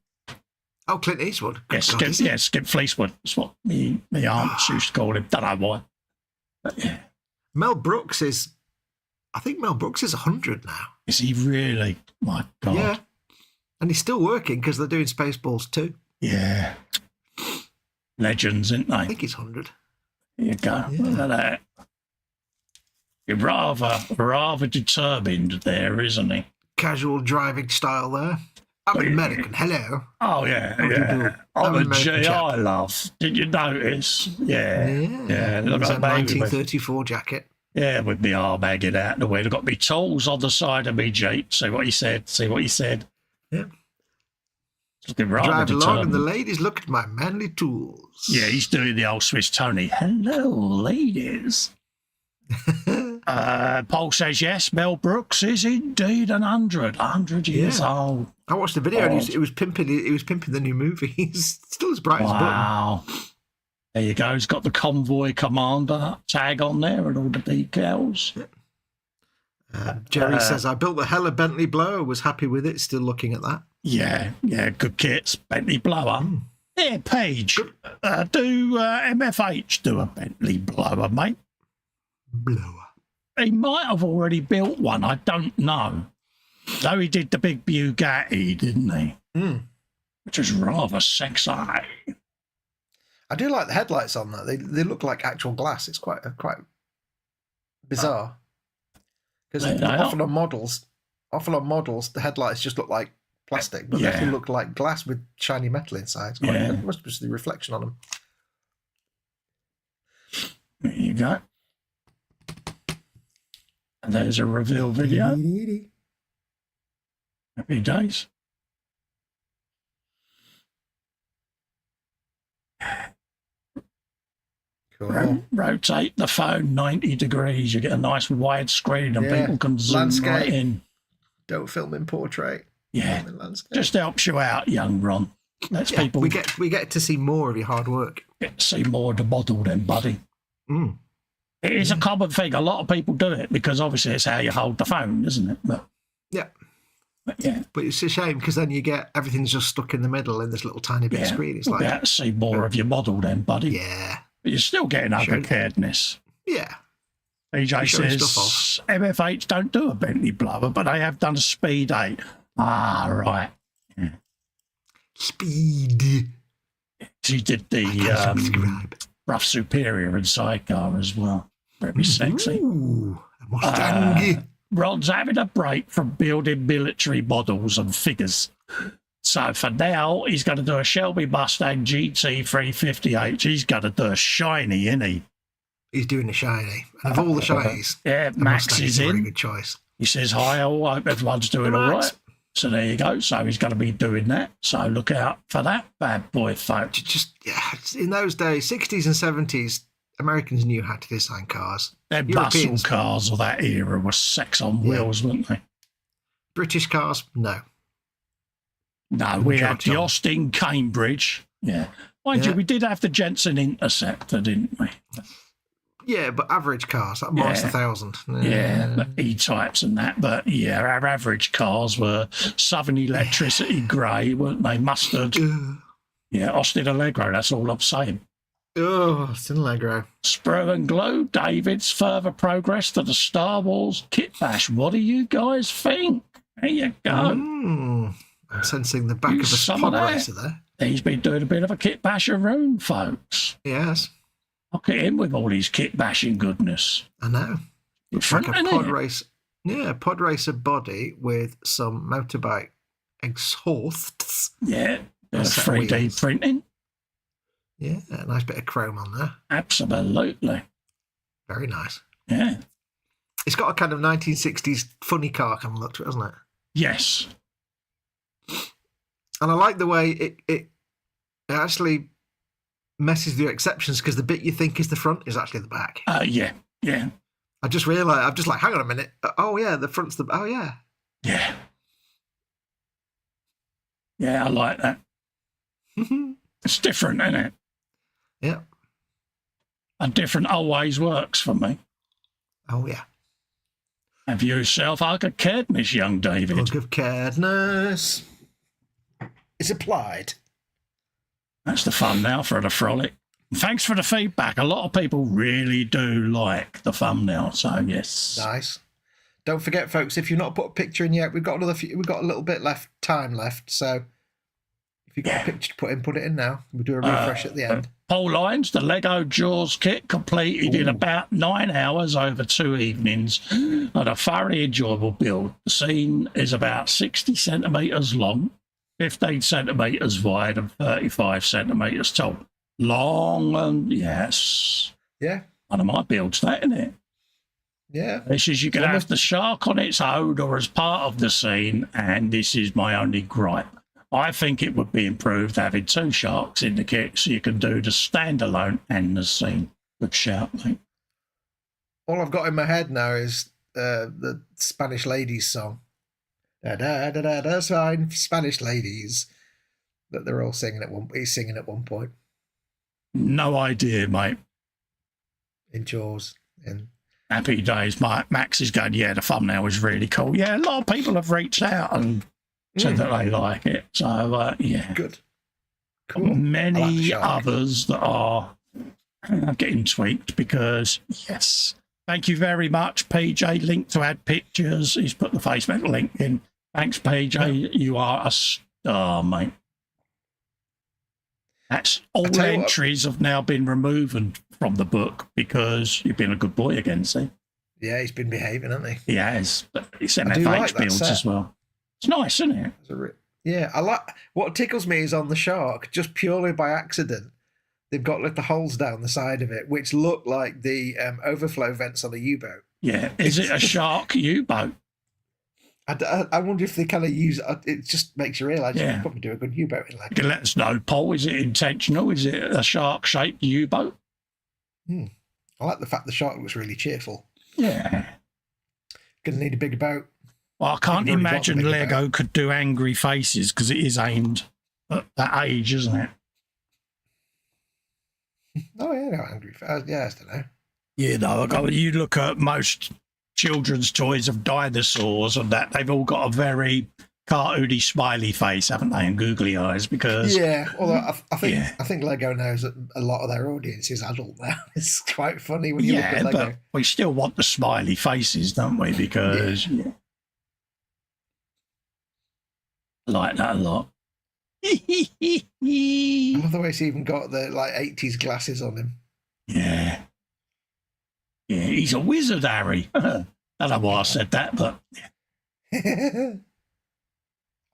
Oh, Clint Eastwood. Yes, Skid Fleecewood. That's what me aunts used to call him. Don't know why. But yeah. Mel Brooks is, I think Mel Brooks is 100 now. Is he really? My God. Yeah. And he's still working because they're doing Spaceballs too. Yeah. Legends, aren't they? I think he's 100. There you go. Yeah. Look at that. You're rather determined there, isn't he? Casual driving style there. I'm American. Hello. Oh, yeah. I'm a GI, love. Did you notice? Yeah. Look It's at a that 1934 jacket. Yeah, with my arm hanging out the way. I've got my tools on the side of me Jeep. See what he said. Yeah. Looking rather Drive along determined. and the ladies look at my manly tools. Yeah, he's doing the old Swiss Tony. Hello, ladies. Paul says, yes, Mel Brooks is indeed 100 years old. I watched the video and he was pimping the new movie. He's still as bright as a button. Wow. There you go. He's got the convoy commander tag on there and all the decals. Jerry says, I built the hella Bentley blower, was happy with it, still looking at that. Yeah, good kits. Bentley blower. Yeah, Paige, do MFH do a Bentley blower, mate? Blower. He might have already built one. I don't know. Though he did the big Bugatti, didn't he? Which is rather sexy. I do like the headlights on that. They look like actual glass. It's quite bizarre. Because often on models, the headlights just look like plastic, but they actually look like glass with shiny metal inside. It must be the reflection on them. There you go. And there's a reveal video. Happy days. Cool. Rotate the phone 90 degrees. You get a nice wide screen and people can zoom right in. Don't film in portrait. Yeah. Just helps you out, young Ron. Lets people we get to see more of your hard work. Get to see more of the model then, buddy. It is a common thing. A lot of people do it because obviously it's how you hold the phone, isn't it? But it's a shame because then you get everything's just stuck in the middle in this little tiny bit of screen. It's like you get to see more of your model then, buddy. Yeah. But you're still getting overcaredness. Yeah. PJ says MFH don't do a Bentley blower, but they have done a Speed 8. Ah, right. Yeah. Speed. She did the rough Superior and sidecar as well. Very sexy. Ooh, Mustang. Ron's having a break from building military models and figures. So for now, he's going to do a Shelby Mustang GT 350H. He's going to do a shiny, isn't he? He's doing a shiny. And of all the shinies, Max is a very in. good choice. He says, hi, all. I hope everyone's doing all right. So there you go. So he's going to be doing that. So look out for that bad boy, folks. Just in those days, 60s and 70s, Americans knew how to design cars. Their muscle cars of that era were sex on wheels, weren't they? British cars, no. No, we had the Austin Cambridge. Yeah. Mind you, we did have the Jensen Interceptor, didn't we? Yeah, but average cars, like minus 1,000. Yeah, E-types and that. But yeah, our average cars were Southern Electricity grey, weren't they? Mustard. Yeah, Austin Allegro, that's all I'm saying. Oh, Austin Allegro. Sprue and Glue, David's further progress to the Star Wars kit bash. What do you guys think? There you go. I'm sensing the back of a pod racer there. He's been doing a bit of a kit basher-room, folks. Yes. I'll get in with all his kit bashing goodness. I know. It's Different, like a pod race. Yeah, pod racer body with some motorbike exhausts. Yeah, bit of 3D printing. Yeah, a nice bit of chrome on there. Absolutely. Very nice. Yeah. It's got a kind of 1960s funny car kind of look to it, hasn't it? Yes. And I like the way it actually messes the exceptions, because the bit you think is the front is actually the back. Yeah. I just realised, I'm just like, hang on a minute. Oh, yeah, the front's the... Oh, yeah. Yeah. Yeah, I like that. It's different, isn't it? Yeah. And different always works for me. Oh, yeah. Have you yourself arc of caredness, young David? Arc of caredness. It's applied. That's the thumbnail for the Frolic. Thanks for the feedback. A lot of people really do like the thumbnail, so yes. Nice. Don't forget, folks, if you've not put a picture in yet, we've got a little bit time left, so if you've got a picture to put it in now. We'll do a refresh at the end. Paul Lyons, the Lego Jaws kit completed in about 9 hours over 2 evenings and a thoroughly enjoyable build. The scene is about 60 centimetres long, 15 centimetres wide and 35 centimetres tall. Long and yes. Yeah. One of my builds, that, isn't it? Yeah. This is, you can have the shark on its own or as part of the scene, and this is my only gripe. I think it would be improved having 2 sharks in the kit so you can do the standalone and the scene. Good shout, mate. All I've got in my head now is the Spanish Ladies song. Da da da da da, sign Spanish Ladies. That they're all singing at one. He's singing at one point. No idea, mate. In Jaws. In Happy days. Max is going, yeah, the thumbnail was really cool. Yeah, a lot of people have reached out and said that they like it. So, yeah. Good. Cool. Many others that are getting tweaked because, yes. Thank you very much, PJ. Link to add pictures. He's put the Facebook link in. Thanks, PJ. You are a star, mate. That's all entries have now been removed from the book because you've been a good boy again, see? Yeah, he's been behaving, hasn't he? He has. But it's MFH builds as well. It's nice, isn't it? Yeah, I like. What tickles me is on the shark, just purely by accident, they've got little holes down the side of it, which look like the overflow vents on a U-boat. Yeah, is it a shark U-boat? I wonder if they kind of use it. Just makes you realise you can probably do a good U-boat in Lego. Let us know, Paul. Is it intentional? Is it a shark-shaped U-boat? I like the fact the shark looks really cheerful. Yeah. Gonna need a bigger boat. Well, I can't imagine Lego could do angry faces because it is aimed at that age, isn't it? Oh, yeah, no, angry face. Yeah, I don't know. You know, you look at most children's toys of dinosaurs and that, they've all got a very cartoony smiley face, haven't they, and googly eyes because... Yeah, although I think Lego knows that a lot of their audience is adult now. It's quite funny when you look at Lego. But we still want the smiley faces, don't we? Because... Yeah. I like that a lot. I love the way he's even got the 80s glasses on him. Yeah. Yeah, he's a wizard, Harry. I don't know why I said that, but...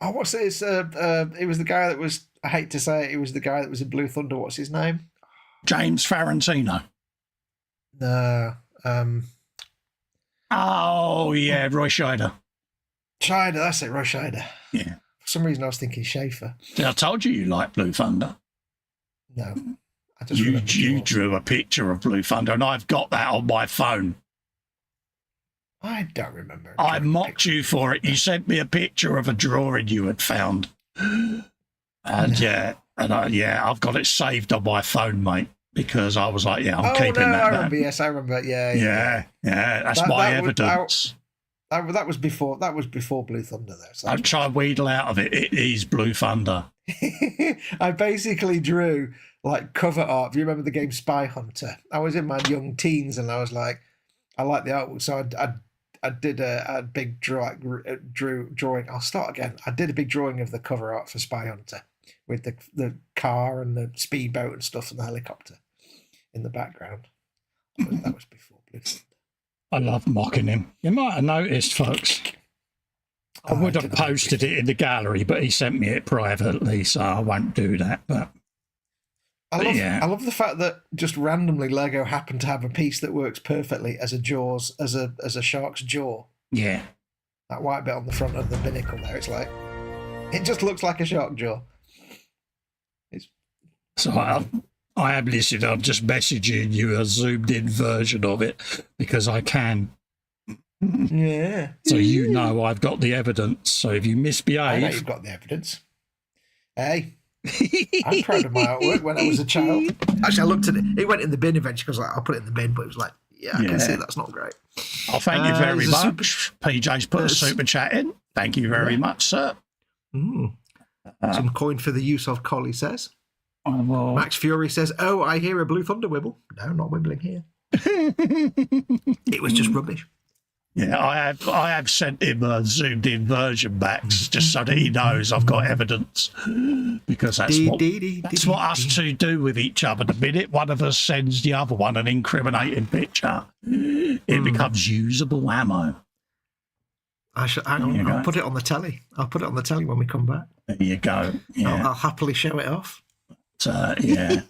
Oh, what's this? It was the guy that was, I hate to say it, was the guy that was in Blue Thunder. What's his name? James Farentino. No. Oh, yeah, Roy Scheider. Scheider, that's it, Roy Scheider. Yeah. For some reason, I was thinking Schaefer. See, I told you like Blue Thunder. No. I just You remember Jaws. drew a picture of Blue Thunder, and I've got that on my phone. I don't remember. I mocked you for it. You sent me a picture of a drawing you had found. And I've got it saved on my phone, mate, because I was like, I'm keeping that. I remember. Yes, I remember. Yeah. That's my evidence. That was before Blue Thunder, though. So Don't try and wheedle out of it. It is Blue Thunder. I basically drew like cover art. Do you remember the game Spy Hunter? I was in my young teens, and I was like, I like the artwork, so I did a big drawing. I'll start again. I did a big drawing of the cover art for Spy Hunter with the car and the speedboat and stuff and the helicopter in the background. That was before Blue Thunder. I love mocking him. You might have noticed, folks. I would have posted it in the gallery, but he sent me it privately, so I won't do that. But I love the fact that just randomly Lego happened to have a piece that works perfectly as a jaws, as a shark's jaw. Yeah. That white bit on the front of the binnacle there, it's like, it just looks like a shark jaw. I am listening. I'm just messaging you a zoomed-in version of it because I can. Yeah. So you know I've got the evidence. So if you misbehave... I know you've got the evidence. Hey, I'm proud of my artwork when I was a child. Actually, I looked at it. It went in the bin eventually because I'll put it in the bin, but it was like, I can see that's not great. Oh, thank you very much. PJ's put a super chat in. Thank you very much, sir. Some coin for the use of Collie says. Well, Max Fury says, "Oh, I hear a Blue Thunder wibble." No, not wibbling here. It was just rubbish. Yeah, I have sent him a zoomed-in version, Max, just so that he knows I've got evidence, because that's what us two do with each other. The minute one of us sends the other one an incriminating picture, it becomes usable ammo. I'll put it on the telly. I'll put it on the telly when we come back. There you go. Yeah. I'll happily show it off. Yeah,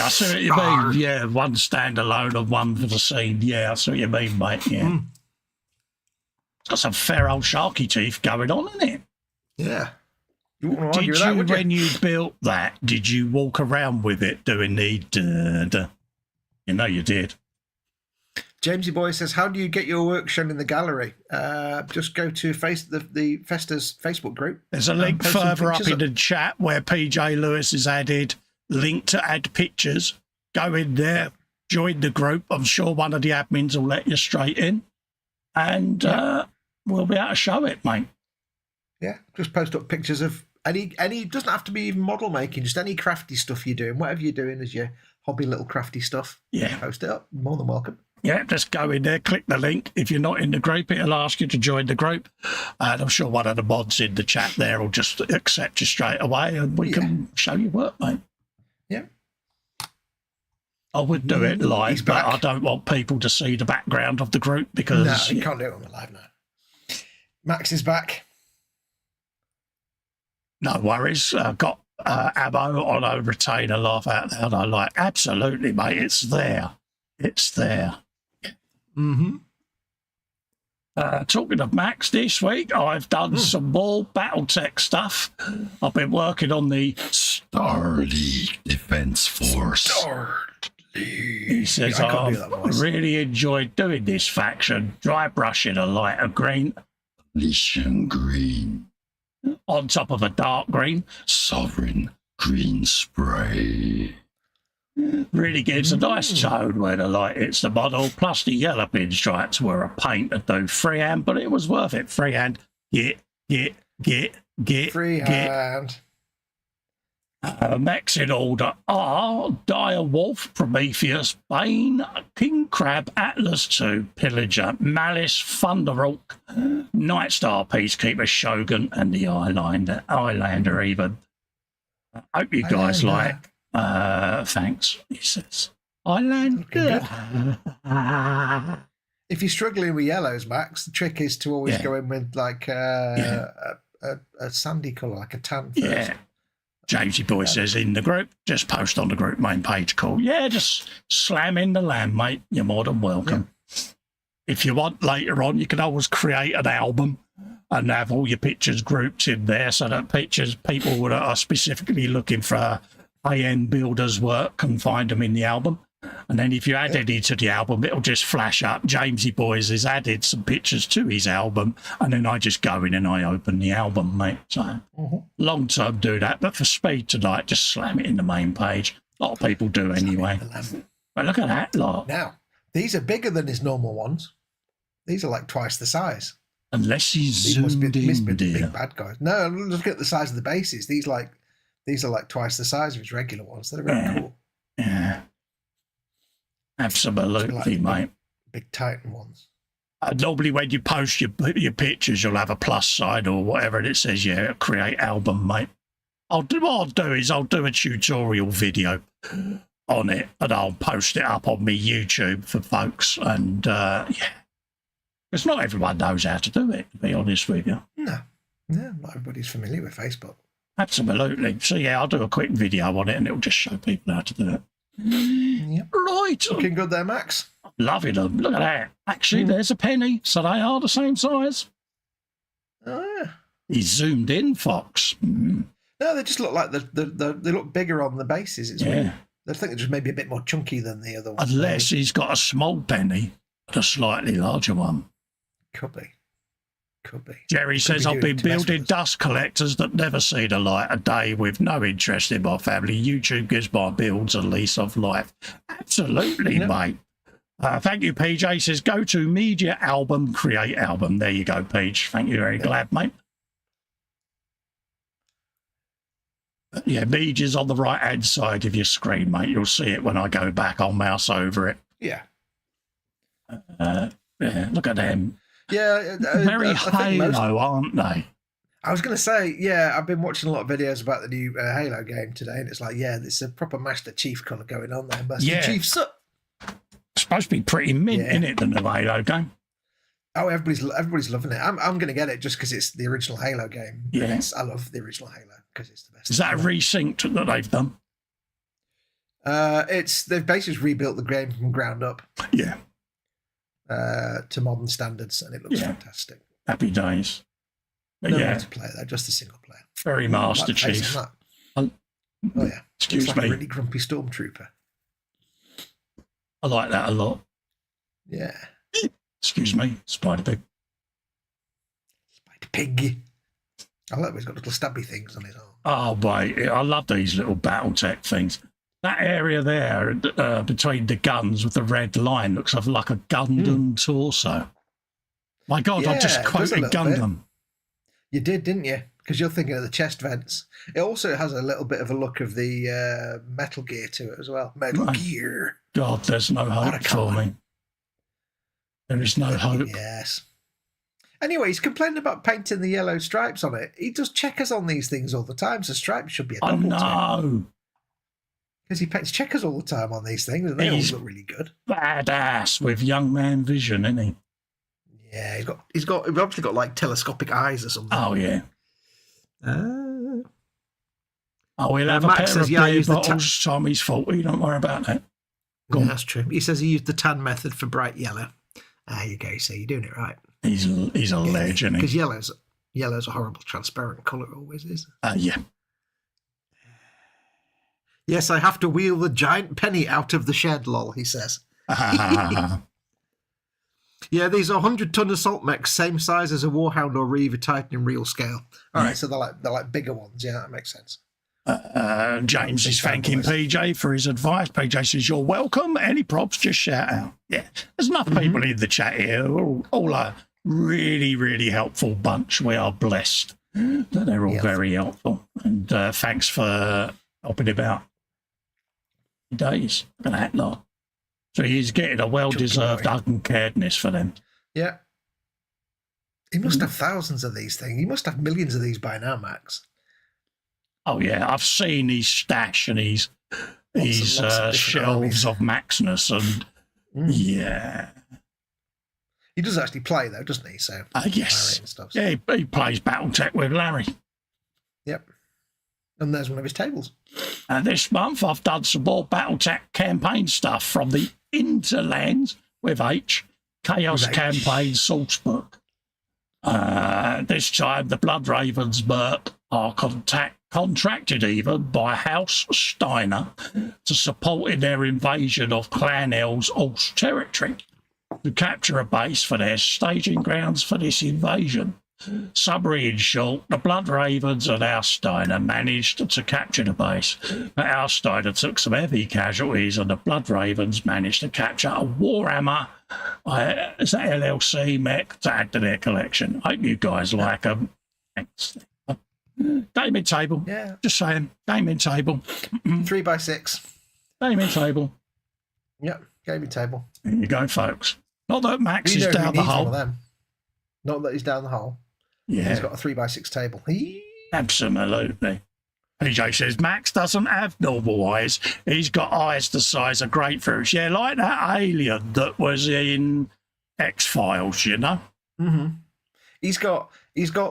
I see what you mean. Yeah, one standalone and one for the scene. Yeah, I see what you mean, mate. Yeah, it's got some fair old sharky teeth going on, isn't it? Yeah. You wouldn't argue with that, would you? When you built that, did you walk around with it doing the? You know you did. Jamesy Boy says, "How do you get your work shown in the gallery?" Just go to the Festas Facebook group. There's a link further up in the chat where PJ Lewis has added link to add pictures. Go in there, join the group. I'm sure one of the admins will let you straight in, and we'll be able to show it, mate. Yeah, just post up pictures of any. It doesn't have to be even model making. Just any crafty stuff you're doing, whatever you're doing as your hobby, little crafty stuff. Yeah, post it up. More than welcome. Yeah, just go in there, click the link. If you're not in the group, it'll ask you to join the group. And I'm sure one of the mods in the chat there will just accept you straight away and we can show you work, mate. Yeah. I would do it live, but I don't want people to see the background of the group because... No, you can't do it on the live now. Max is back. No worries. I've got ammo on a retainer, laugh out loud. I like, absolutely, mate, it's there. It's there. Talking of Max, this week I've done some more Battletech stuff. I've been working on the Starleague Defense Force. He says, I've really enjoyed doing this faction, dry brushing a lighter green, Elysian green, on top of a dark green, Sovereign green spray. Really gives a nice tone when the light hits the model, plus the yellow pinstripes were a pain to do freehand, but it was worth it. Freehand, get. Freehand. Mechs in order are Dire Wolf, Prometheus, Bane, King Crab, Atlas 2, Pillager, Malice, Thunderhawk, Nightstar, Peacekeeper, Shogun, and the Islander even. I hope you guys like. Thanks, he says. Islander. If you're struggling with yellows, Max, the trick is to always go in with like a sandy colour, like a tan first. Yeah. Jamesy Boy says in the group, just post on the group main page, cool. Yeah, just slam in the lamb, mate. You're more than welcome. Yeah. If you want later on, you can always create an album and have all your pictures grouped in there so that people that are specifically looking for high-end builders' work can find them in the album. And then if you add any to the album, it'll just flash up. Jamesy Boys has added some pictures to his album, and then I just go in and I open the album, mate. So long term do that, but for speed tonight, just slam it in the main page. A lot of people do anyway. But look at that lot. Now, these are bigger than his normal ones. These are like twice the size. Unless he's These zoomed must be in, the dear. big bad guys. No, look at the size of the bases. These are like twice the size of his regular ones. They're very cool. Yeah. Absolutely, mate. Big Titan ones. Normally when you post your pictures, you'll have a plus sign or whatever, and it says, yeah, create album, mate. What I'll do is I'll do a tutorial video on it, and I'll post it up on my YouTube for folks. And, yeah. Because not everyone knows how to do it, to be honest with you. No, not everybody's familiar with Facebook. Absolutely. So, yeah, I'll do a quick video on it, and it'll just show people how to do it. Yep. Right. Looking good there, Max. Loving them. Look at that. Actually, there's a penny, so they are the same size. Oh, yeah. He's zoomed in, Fox. No, they just look like they look bigger on the bases. It's weird. I think they're just maybe a bit more chunky than the other ones. Unless he's got a small penny and a slightly larger one. Could be. Jerry says, I've been building dust collectors that never see the light of day with no interest in my family. YouTube gives my builds a lease of life. Absolutely, mate. Thank you, PJ. Says, go to media album, create album. There you go, Peach. Thank you. Very glad, mate. Yeah, media's on the right-hand side of your screen, mate. You'll see it when I go back. I'll mouse over it. Yeah. Yeah, look at them. Yeah, Very Halo, aren't they? I was going to say, yeah, I've been watching a lot of videos about the new Halo game today, and it's like, yeah, there's a proper Master Chief colour going on there. Master Chief, it's supposed to be pretty mint, isn't it, the new Halo game? Oh, everybody's loving it. I'm going to get it just because it's the original Halo game. Yeah, I love the original Halo because it's the best. Is that a resynced that they've done? They've basically rebuilt the game from ground up. Yeah. To modern standards, and it looks fantastic. Happy days. But no multiplayer though, just a single player. Very Master Chief. Oh yeah. Excuse like me. A really grumpy stormtrooper. I like that a lot. Yeah. Excuse me, Spider Pig. Spider Pig. I like that he's got little stabby things on his arm. Oh, mate, I love these little BattleTech things. That area there between the guns with the red line looks like a Gundam torso. My God, I just quoted Gundam. Bit. You did, didn't you? Because you're thinking of the chest vents. It also has a little bit of a look of the Metal Gear to it as well. Metal Gear. God, there's no hope for me. There is no hope. Yes. Anyway, he's complaining about painting the yellow stripes on it. He does checkers on these things all the time, so stripes should be a double. Oh, no. Because he paints checkers all the time on these things, and they always look really good. Badass with young man vision, isn't he? Yeah, he's obviously got like telescopic eyes or something. Oh yeah. We'll have a Max pair of beer used bottles. Tommy's 40. Don't worry about that. Yeah, that's true. He says he used the tan method for bright yellow. There you go. So you're doing it right. He's a legend. Because yellow's a horrible transparent colour. It always is. Yeah. Yes, I have to wheel the giant penny out of the shed, lol, he says. Yeah, these are 100-ton assault mechs, same size as a Warhound or Reaver Titan in real scale. All right, so they're like bigger ones. Yeah, that makes sense. James is thanking PJ for his advice. PJ says, you're welcome. Any props, just shout out. Yeah, there's enough people in the chat here. We're all a really, really helpful bunch. We are blessed that they're all very helpful. And thanks for helping him out. Days. Look at that lot. So he's getting a well-deserved uncaredness for them. Yeah. He must have thousands of these things. He must have millions of these by now, Max. Oh, yeah. I've seen his stash and his shelves of Maxness. And, yeah. He does actually play, though, doesn't he? So yes. And stuff, so. Yeah, he plays BattleTech with Larry. Yep. And there's one of his tables. And this month, I've done some more BattleTech campaign stuff from the Interlands with Chaos Campaign Sourcebook. This time, the Blood Ravens Merc are contracted even by House Steiner to support in their invasion of Clan L's Ulst territory to capture a base for their staging grounds for this invasion. Summary in short, the Blood Ravens and Steiner managed to capture the base, but Steiner took some heavy casualties and the Blood Ravens managed to capture a Warhammer is that LLC mech to add to their collection. Hope you guys like them. Thanks. Gaming table. Yeah. Just saying. Gaming table. 3x6. Gaming table. Yep. Gaming table. There you go, folks. Not that Max You is know down who the needs one hole. of them. Not that he's down the hole. Yeah. He's got a 3x6 table. Absolutely. PJ says Max doesn't have normal eyes. He's got eyes the size of grapefruits. Yeah, like that alien that was in X-Files, you know? Mm-hmm. He's got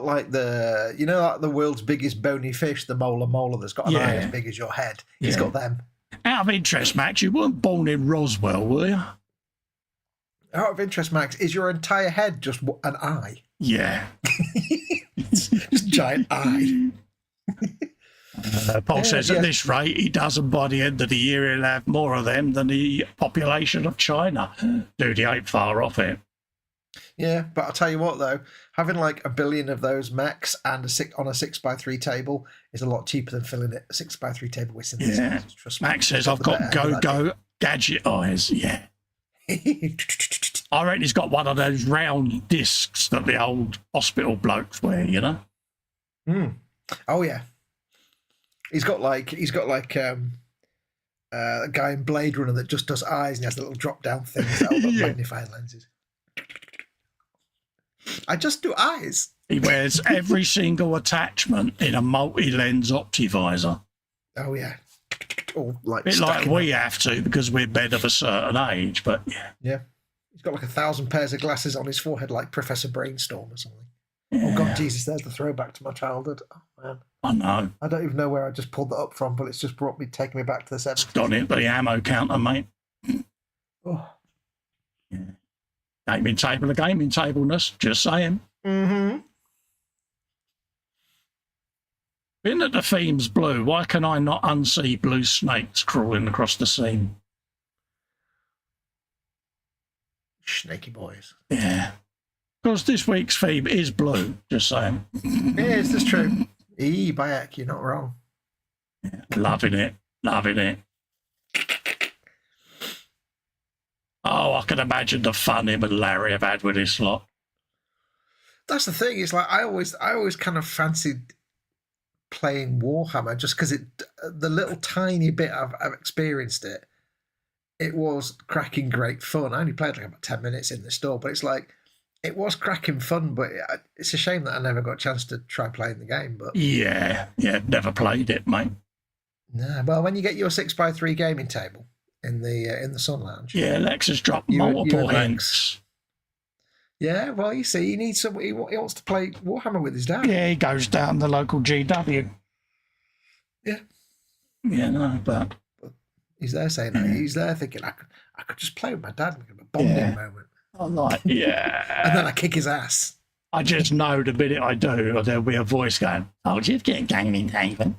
like the, you know, like the world's biggest bony fish, the molar that's got an eye as big as your head. He's got them. Out of interest, Max, you weren't born in Roswell, were you? Out of interest, Max, is your entire head just an eye? Yeah. Just giant eye. Paul says at this rate, he doesn't by the end of the year, he'll have more of them than the population of China. Dude, he ain't far off it. Yeah, but I'll tell you what, though, having like 1 billion of those max and on a 6x3 table is a lot cheaper than filling it a 6x3 table with synthesis. Yeah. Trust me. Max says, I've got go gadget eyes. Yeah. I reckon he's got one of those round discs that the old hospital blokes wear, you know? Oh, yeah. He's got like a guy in Blade Runner that just does eyes and he has the little drop down things that are magnifying lenses. I just do eyes. He wears every single attachment in a multi-lens optivisor. Oh yeah. All like a bit like we have to because we're men of a certain age, but yeah. Yeah. He's got like 1,000 pairs of glasses on his forehead like Professor Brainstorm or something. Yeah. Oh God, Jesus, there's the throwback to my childhood. Oh man. I know. I don't even know where I just pulled that up from, but it's just taken me back to the 70s. It's got it, the ammo counter, mate. Oh. Yeah. Gaming table, the gaming tableness, just saying. Mm-hmm. Being that the theme's blue, why can I not unsee blue snakes crawling across the scene? Snaky boys. Yeah. Because this week's theme is blue, just saying. Yes, that's true. Bayek, you're not wrong. Yeah, loving it. Loving it. Oh, I can imagine the fun him and Larry have had with this lot. That's the thing. It's like I always kind of fancied playing Warhammer just because the little tiny bit I've experienced it was cracking great fun. I only played like about 10 minutes in the store, but it's like it was cracking fun. But it's a shame that I never got a chance to try playing the game. But yeah, never played it, mate. No, well, when you get your 6x3 gaming table in the Sun Lounge, yeah, Lex has dropped multiple hints. Yeah, well, you see, he needs some. He wants to play Warhammer with his dad. Yeah, he goes down the local GW. Yeah. Yeah, no, but he's there saying that. He's there thinking, I could just play with my dad and have a bonding moment. I'm like, yeah. And then I kick his ass. I just know the minute I do, there'll be a voice going, "Oh, just get gaming table."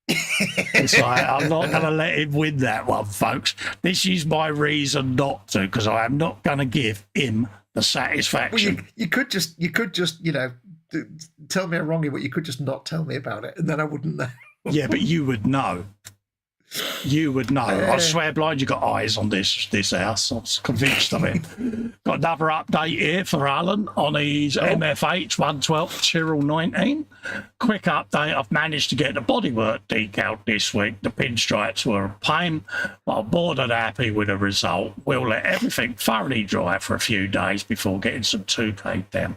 It's like, I'm not going to let him win that one, folks. This is my reason not to, because I am not going to give him the satisfaction. Well, you could just, tell me I'm wrong, but you could just not tell me about it, and then I wouldn't know. Yeah, but you would know. You would know. I swear blind you got eyes on this house. I'm convinced of it. Got another update here for Alan on his MFH 112 Tyrrell 19. Quick update. I've managed to get the bodywork decal this week. The pinstripes were a pain, but I'm more than happy with the result. We'll let everything thoroughly dry for a few days before getting some 2K down.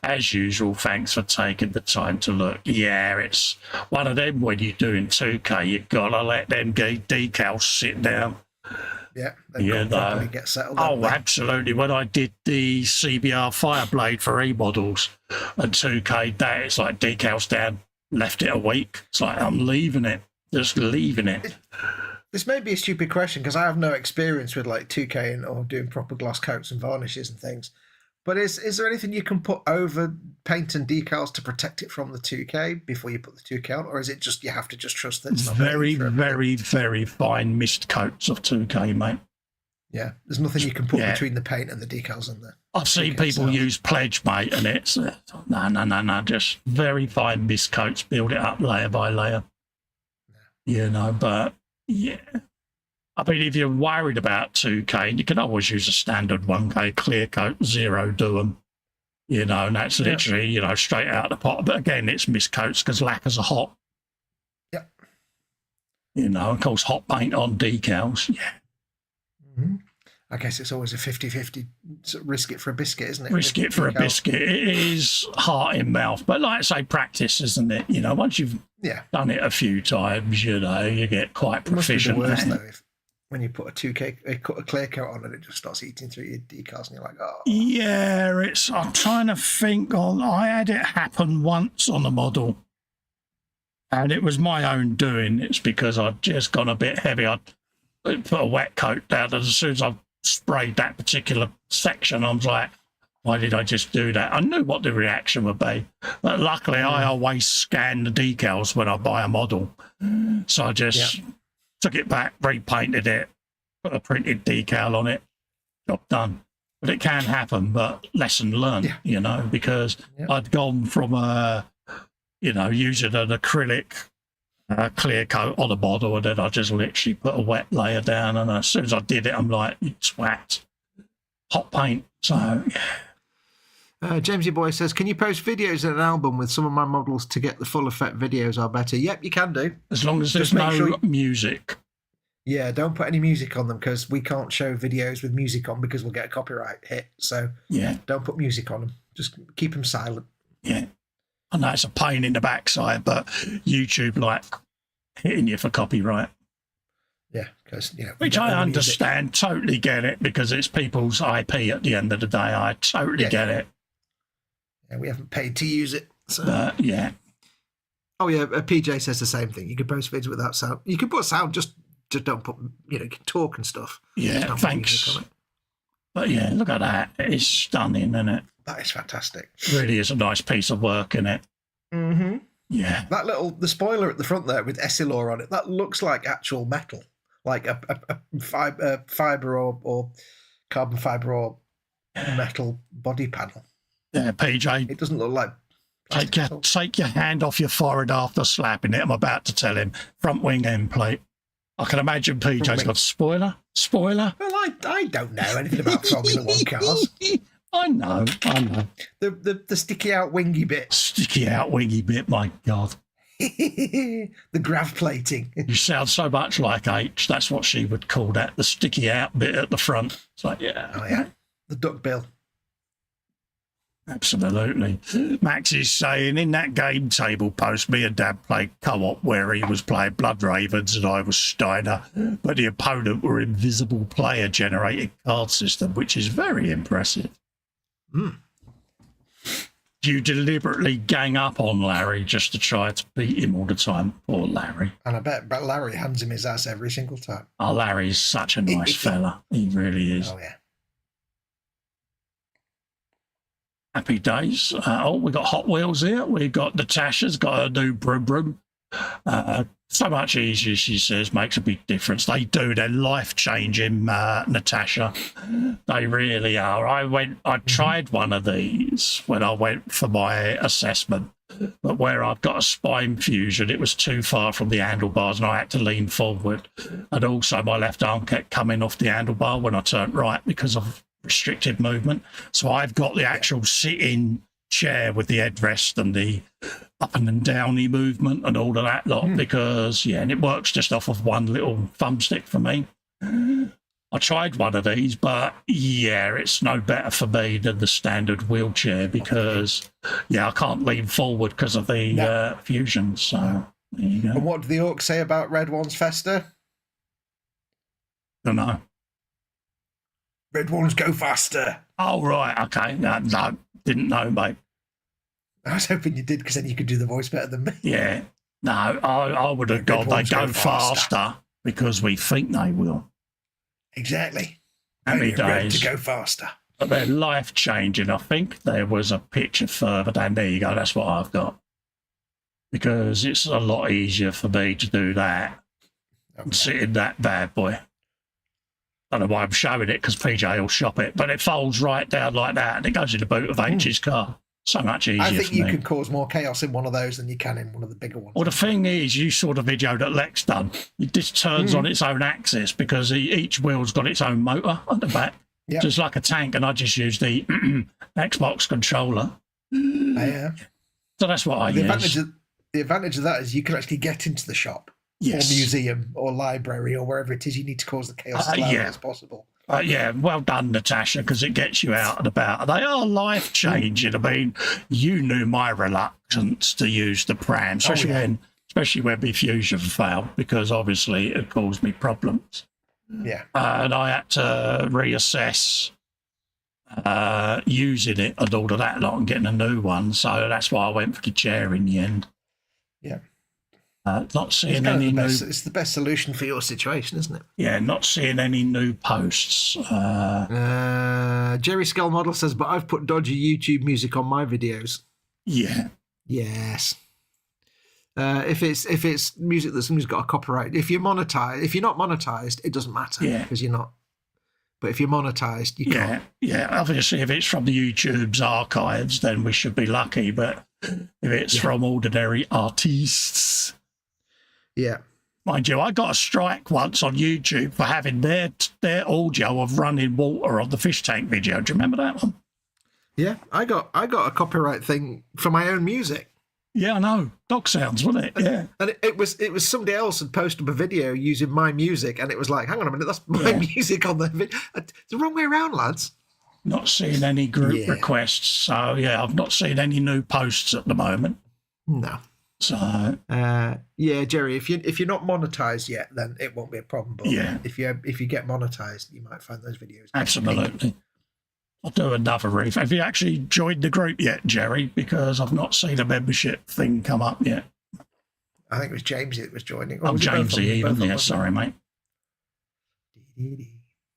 As usual, thanks for taking the time to look. Yeah, it's one of them when you're doing 2K, you've got to let them decals sit down. Yeah, they've got to get settled. Oh, absolutely. When I did the CBR Fireblade for E-Models and 2K, that it's like decals down, left it a week. It's like, I'm leaving it, just leaving it. This may be a stupid question because I have no experience with like 2K or doing proper gloss coats and varnishes and things. But is there anything you can put over paint and decals to protect it from the 2K before you put the 2K on, or is it just you have to just trust that it's not very, very, very fine mist coats of 2K, mate. Yeah, there's nothing you can put between the paint and the decals in there. I've seen people use Pledge, mate, and it's no, just very fine mist coats, build it up layer by layer. You know, but yeah. I mean, if you're worried about 2K, you can always use a standard 1K clear coat, zero do them. You know, and that's literally, you know, straight out the pot. But again, it's mist coats because lacquers are hot. Yep. You know, of course, hot paint on decals. Yeah. Mm-hmm. I guess it's always a 50-50 risk it for a biscuit, isn't it? Risk it for a biscuit. It is heart in mouth. But like I say, practice, isn't it? You know, once you've done it a few times, you know, you get quite proficient. It must be the worst, though, when you put a clear coat on and it just starts eating through your decals and you're like, oh. Yeah, I'm trying to think. I had it happen once on a model. And it was my own doing. It's because I'd just gone a bit heavy. I'd put a wet coat down, and as soon as I sprayed that particular section, I was like, why did I just do that? I knew what the reaction would be. But luckily, I always scan the decals when I buy a model. So I just took it back, repainted it, put a printed decal on it, job done. But it can happen, but lesson learned, you know, because I'd gone from, using an acrylic clear coat on a model, and then I just literally put a wet layer down, and as soon as I did it, I'm like, twat, hot paint. So, Jamesy Boy says, can you post videos in an album with some of my models to get the full effect videos are better? Yep, you can do. As long as there's no music. Yeah, don't put any music on them because we can't show videos with music on because we'll get a copyright hit. So don't put music on them. Just keep them silent. Yeah. I know it's a pain in the backside, but YouTube like hitting you for copyright. Yeah, because, you know. Which I understand, totally get it, because it's people's IP at the end of the day. I totally get it. Yeah, we haven't paid to use it. So. Oh, yeah, PJ says the same thing. You can post videos without sound. You can put sound, just don't put, you know, talk and stuff. Yeah, thanks. But yeah, look at that. It's stunning, isn't it? That is fantastic. Really is a nice piece of work, isn't it? Mm-hmm. Yeah. The spoiler at the front there with Essilor on it, that looks like actual metal, like a fibre or carbon fibre or metal body panel. Yeah, PJ. It doesn't look like... Take your hand off your forehead after slapping it. I'm about to tell him. Front wing end plate. I can imagine PJ's got spoiler. Well, I don't know anything about Formula One cars. I know. The sticky out wingy bit. Sticky out wingy bit, my God. The grav plating. You sound so much like H. That's what she would call that, the sticky out bit at the front. It's like, yeah. Oh, yeah. The duck bill. Absolutely. Max is saying, in that game table post, me and Dad played co-op where he was playing Blood Ravens and I was Steiner, but the opponent were invisible player-generated card system, which is very impressive. Do you deliberately gang up on Larry just to try to beat him all the time? Poor Larry. And I bet Larry hands him his ass every single time. Oh, Larry's such a nice fella. He really is. Oh, yeah. Happy days. We got Hot Wheels here. We got Natasha's got a new broom broom. So much easier, she says, makes a big difference. They do. They're life-changing, Natasha. They really are. I tried one of these when I went for my assessment, but where I've got a spine fusion, it was too far from the handlebars and I had to lean forward. And also my left arm kept coming off the handlebar when I turned right because of restricted movement. So I've got the actual sitting chair with the headrest and the up and downy movement and all of that lot because, and it works just off of one little thumbstick for me. I tried one of these, but it's no better for me than the standard wheelchair because, I can't lean forward because of the fusion. So there you go. And what do the orcs say about Red Ones Festa? Don't know. Red Ones go faster. Oh, right. Okay. No, didn't know, mate. I was hoping you did because then you could do the voice better than me. Yeah. No, I would have gone, they go faster because we think they will. Exactly. Happy days. To go faster. But they're life-changing. I think there was a picture further down. There you go. That's what I've got. Because it's a lot easier for me to do that and sit in that bad boy. I don't know why I'm showing it, because PJ will shop it. But it folds right down like that, and it goes in the boot of H's car. So much easier for me. I think you can cause more chaos in one of those than you can in one of the bigger ones. Well, the thing is, you saw the video that Lex done. It just turns on its own axis, because each wheel's got its own motor at the back. Yep. Just like a tank, and I just use the Xbox controller. Yeah. So that's what I use. The advantage of that is you can actually get into the shop or museum or library or wherever it is you need to cause the chaos as loud as possible. Yeah, well done, Natasha, because it gets you out and about. They are life-changing. I mean, you knew my reluctance to use the pram, especially when my fusion failed, because obviously it caused me problems. Yeah. And I had to reassess using it and all of that lot and getting a new one. So that's why I went for the chair in the end. Yeah. Not seeing any new... It's the best solution for your situation, isn't it? Yeah, not seeing any new posts. Jerry Skull Model says, but I've put dodgy YouTube music on my videos. Yeah. Yes. If it's music that somebody's got a copyright, if you're not monetized, it doesn't matter because you're not. But if you're monetized, you can't. Yeah. Obviously, if it's from the YouTube's archives, then we should be lucky. But if it's from ordinary artists, mind you, I got a strike once on YouTube for having their audio of running water on the fish tank video. Do you remember that one? Yeah, I got a copyright thing for my own music. Yeah, I know. Dog sounds, wasn't it? Yeah. And it was somebody else had posted up a video using my music, and it was like, hang on a minute, that's my music on the video. It's the wrong way around, lads. Not seeing any group requests, so I've not seen any new posts at the moment. No. So Jerry, if you're not monetized yet, then it won't be a problem. But if you get monetized, you might find those videos. Absolutely. I'll do another review. Have you actually joined the group yet, Jerry? Because I've not seen a membership thing come up yet. I think it was James that was joining. Oh, Jamesy even. Yeah, sorry, mate.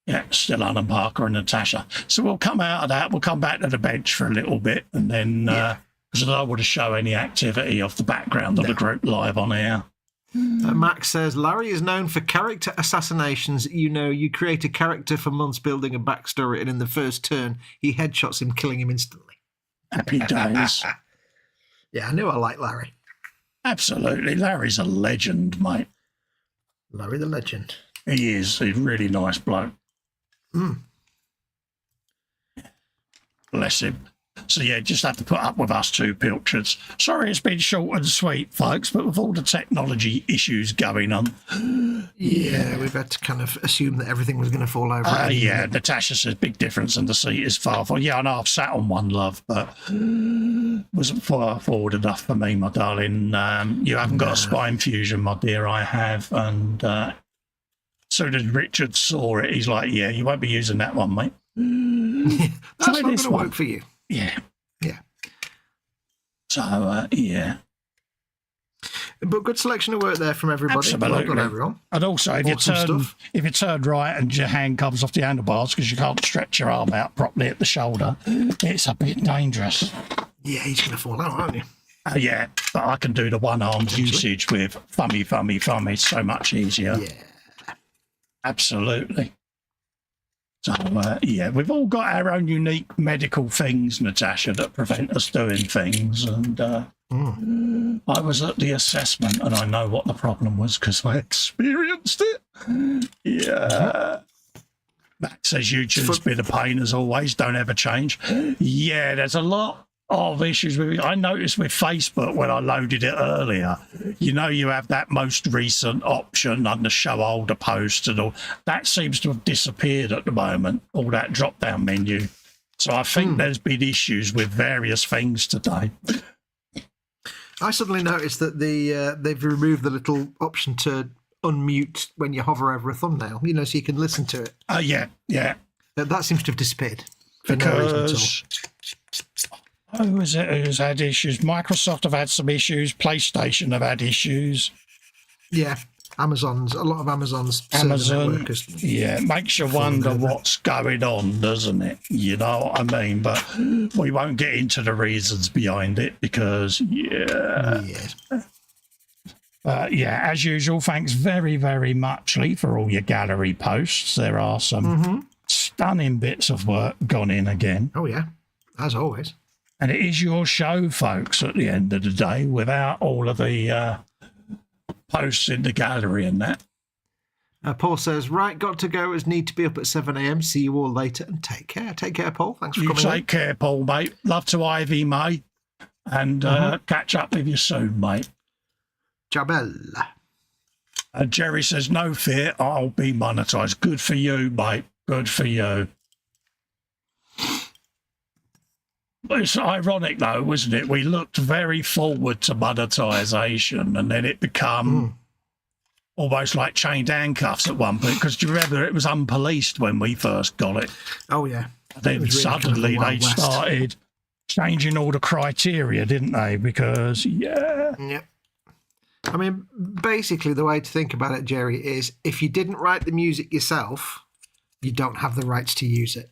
Yeah, still Alan Parker and Natasha. So we'll come out of that. We'll come back to the bench for a little bit, and then because I don't want to show any activity off the background of the group live on air. Max says, Larry is known for character assassinations. You create a character for months building a backstory, and in the first turn, he headshots him, killing him instantly. Happy days. Yeah, I knew I liked Larry. Absolutely. Larry's a legend, mate. Larry the legend. He is. He's a really nice bloke. Bless him. So, just have to put up with us two pilchards. Sorry it's been short and sweet, folks, but with all the technology issues going on. Yeah, we've had to kind of assume that everything was going to fall over. Natasha says big difference and the seat is far forward. Yeah, I know I've sat on one, love, but wasn't far forward enough for me, my darling. You haven't got a spine fusion, my dear, I have. And as soon as Richard saw it, he's like, yeah, you won't be using that one, mate. That's not going to work for you. Yeah. So, But good selection of work there from everybody. Absolutely. Well done, everyone. And also, if you turn right and your hand comes off the handlebars because you can't stretch your arm out properly at the shoulder, it's a bit dangerous. Yeah, he's going to fall out, aren't you? Yeah, but I can do the one-arm usage with thummy. It's so much easier. Yeah. Absolutely. So, we've all got our own unique medical things, Natasha, that prevent us doing things. And I was at the assessment and I know what the problem was because I experienced it. Yeah. Matt says YouTube's been a pain as always. Don't ever change. Yeah, there's a lot of issues with it. I noticed with Facebook when I loaded it earlier, you have that most recent option under show older posts and all. That seems to have disappeared at the moment, all that drop-down menu. So I think there's been issues with various things today. I suddenly noticed that they've removed the little option to unmute when you hover over a thumbnail, so you can listen to it. Yeah. That seems to have disappeared for no reason at all. Who is it who's had issues? Microsoft have had some issues. PlayStation have had issues. Yeah. A lot of Amazon's server networkers. Yeah, it makes you wonder what's going on, doesn't it? You know what I mean? But we won't get into the reasons behind it because, as usual, thanks very, very much, Lee, for all your gallery posts. There are some stunning bits of work gone in again. Oh, yeah, as always. And it is your show, folks, at the end of the day, without all of the posts in the gallery and that. Paul says, right, got to go as need to be up at 7 a.m. See you all later and take care. Take care, Paul. Thanks for coming in. Take care, Paul, mate. Love to Ivy, mate. And catch up with you soon, mate. Jabel. And Jerry says, no fear, I'll be monetised. Good for you, mate. Good for you. It's ironic, though, isn't it? We looked very forward to monetisation, and then it became almost like chained handcuffs at one point, because do you remember it was unpoliced when we first got it? Oh, yeah. Then really suddenly they started changing all the criteria, didn't they? Because, Yeah. I mean, basically, the way to think about it, Jerry, is if you didn't write the music yourself, you don't have the rights to use it.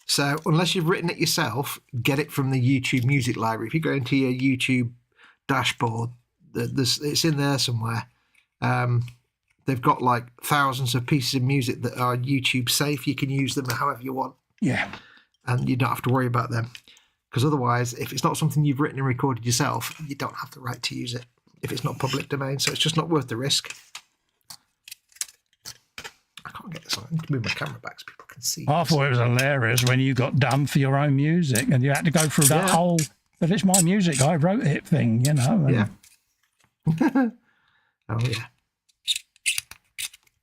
So unless you've written it yourself, get it from the YouTube music library. If you go into your YouTube dashboard, it's in there somewhere. They've got like thousands of pieces of music that are YouTube safe. You can use them however you want. Yeah. And you don't have to worry about them. Because otherwise, if it's not something you've written and recorded yourself, you don't have the right to use it if it's not public domain. So it's just not worth the risk. I can't get this on. I need to move my camera back so people can see. I thought it was hilarious when you got done for your own music and you had to go through that whole, if it's my music, I wrote it thing, you know. And, Oh, yeah.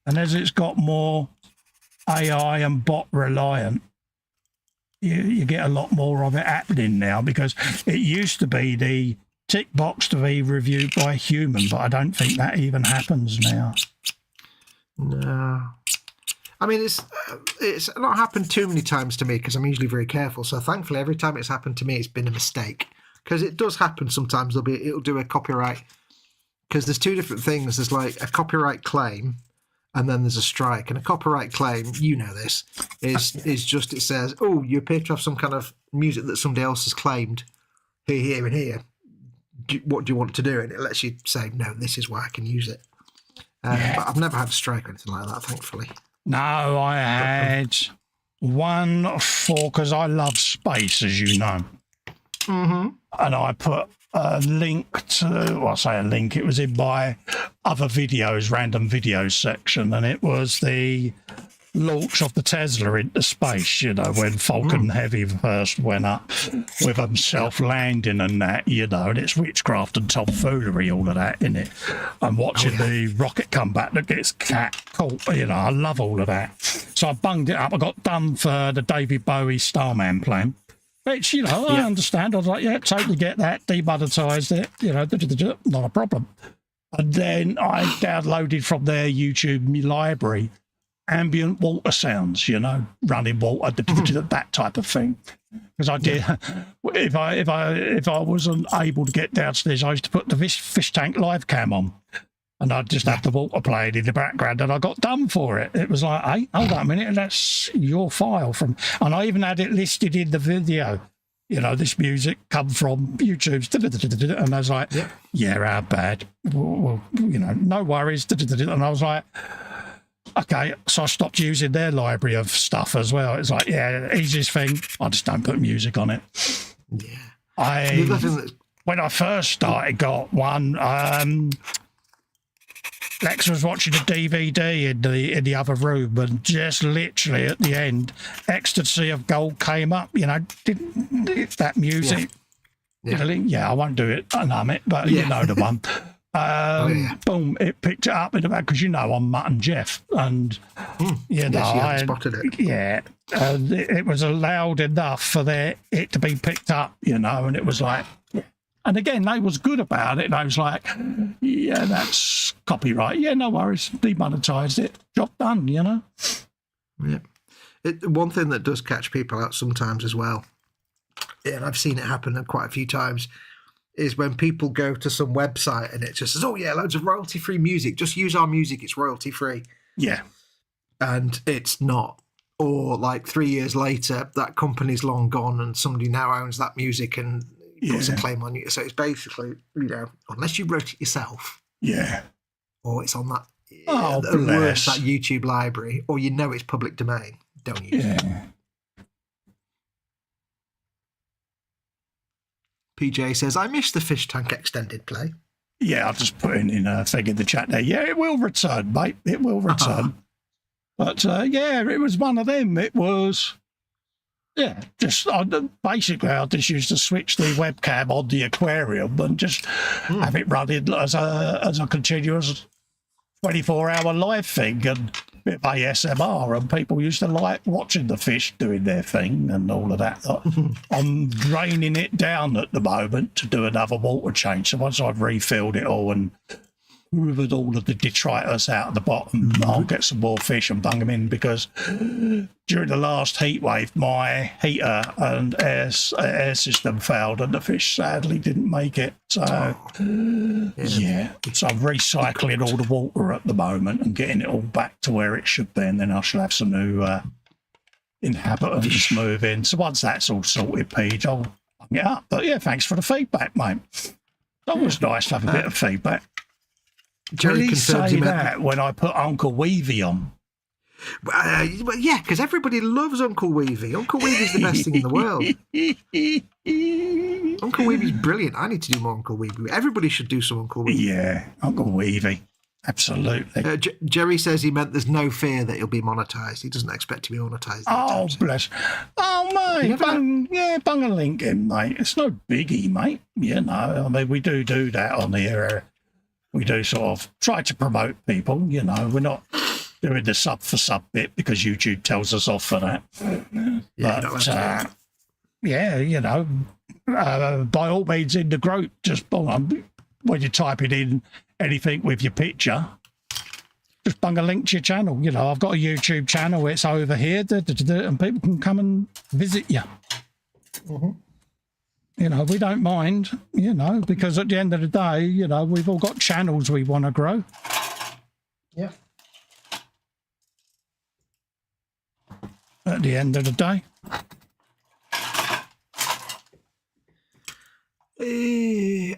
And as it's got more AI and bot reliant, you get a lot more of it happening now, because it used to be the tick box to be reviewed by a human, but I don't think that even happens now. No. I mean, it's not happened too many times to me because I'm usually very careful. So thankfully, every time it's happened to me, it's been a mistake. Because it does happen sometimes. It'll do a copyright. Because there's two different things. There's like a copyright claim, and then there's a strike. And a copyright claim, you know this, is just, it says, oh, you appear to have some kind of music that somebody else has claimed here, here, and here. What do you want to do? And it lets you say, no, this is why I can use it. But I've never had a strike or anything like that, thankfully. No, I had one for, because I love space, as you know. Mm-hmm. And I put a link to, well, I say a link, it was in my other videos, random videos section, and it was the launch of the Tesla into space, you know, when Falcon Heavy first went up with them self-landing and that, you know, and it's witchcraft and tomfoolery, all of that in it. I'm watching the rocket come back that gets caught, you know, I love all of that. So I bunged it up. I got done for the David Bowie Starman plan, which, you know, I understand. I was like, yeah, totally get that, demonetised it, you know, not a problem. And then I downloaded from their YouTube library ambient water sounds, you know, running water, that type of thing. Because I did, if I wasn't able to get downstairs, I used to put the fish tank live cam on, and I'd just have the water playing in the background, and I got done for it. It was like, hey, hold on a minute, that's your file from, and I even had it listed in the video. You know, this music come from YouTube, and I was like, yeah, how bad? Well, you know, no worries. And I was like, okay, so I stopped using their library of stuff as well. It's like, yeah, easiest thing, I just don't put music on it. Yeah. When I first started, got one. Lex was watching a DVD in the other room, and just literally at the end, Ecstasy of Gold came up. You know, didn't that music? Yeah, I won't do it. I know it, but you know the one. Boom, it picked it up in the back, because you know I'm Mutt and Jeff, and you know I spotted it. Yeah, it was loud enough for it to be picked up, you know, and it was like, and again they was good about it, and I was like, yeah, that's copyright. Yeah, no worries, demonetised it, job done, you know. Yeah, one thing that does catch people out sometimes as well, and I've seen it happen quite a few times, is when people go to some website and it just says, oh yeah, loads of royalty-free music. Just use our music. It's royalty-free. Yeah. And it's not. Or like 3 years later, that company's long gone and somebody now owns that music and puts a claim on you. So it's basically, unless you wrote it yourself. Yeah. Or it's on that, bless. that YouTube library, or it's public domain, don't use it. PJ says, I missed the fish tank extended play. Yeah, I'll just put in a thing in the chat there. Yeah, it will return, mate. It will return. But, it was one of them. It was, I just used to switch the webcam on the aquarium and just have it running as a continuous 24-hour live thing and a bit of ASMR, and people used to like watching the fish doing their thing and all of that. I'm draining it down at the moment to do another water change. So once I've refilled it all and hoovered all of the detritus out of the bottom, I'll get some more fish and bung them in, because during the last heat wave, my heater and air system failed and the fish sadly didn't make it. So, so I'm recycling all the water at the moment and getting it all back to where it should be, and then I shall have some new inhabitants move in. So once that's all sorted, Pete, I'll bung it up. But yeah, thanks for the feedback, mate. That was nice to have a bit of feedback. Jerry confirms say that when I put Uncle Weevy on. Well, yeah, because everybody loves Uncle Weevy. Uncle Weevy's the best thing in the world. Uncle Weevy's brilliant. I need to do more Uncle Weevy. Everybody should do some Uncle Weevy. Yeah, Uncle Weevy. Absolutely. Jerry says he meant there's no fear that he'll be monetized. He doesn't expect to be monetized. Oh, bless. Oh, mate. Bung a link in, mate. It's no biggie, mate. I mean, we do that on the air. We do sort of try to promote people, we're not doing the sub for sub bit because YouTube tells us off for that. By all means in the group, just when you're typing in anything with your picture, just bung a link to your channel. I've got a YouTube channel, it's over here, and people can come and visit you. Mm-hmm. We don't mind, because at the end of the day, we've all got channels we want to grow. Yeah. At the end of the day.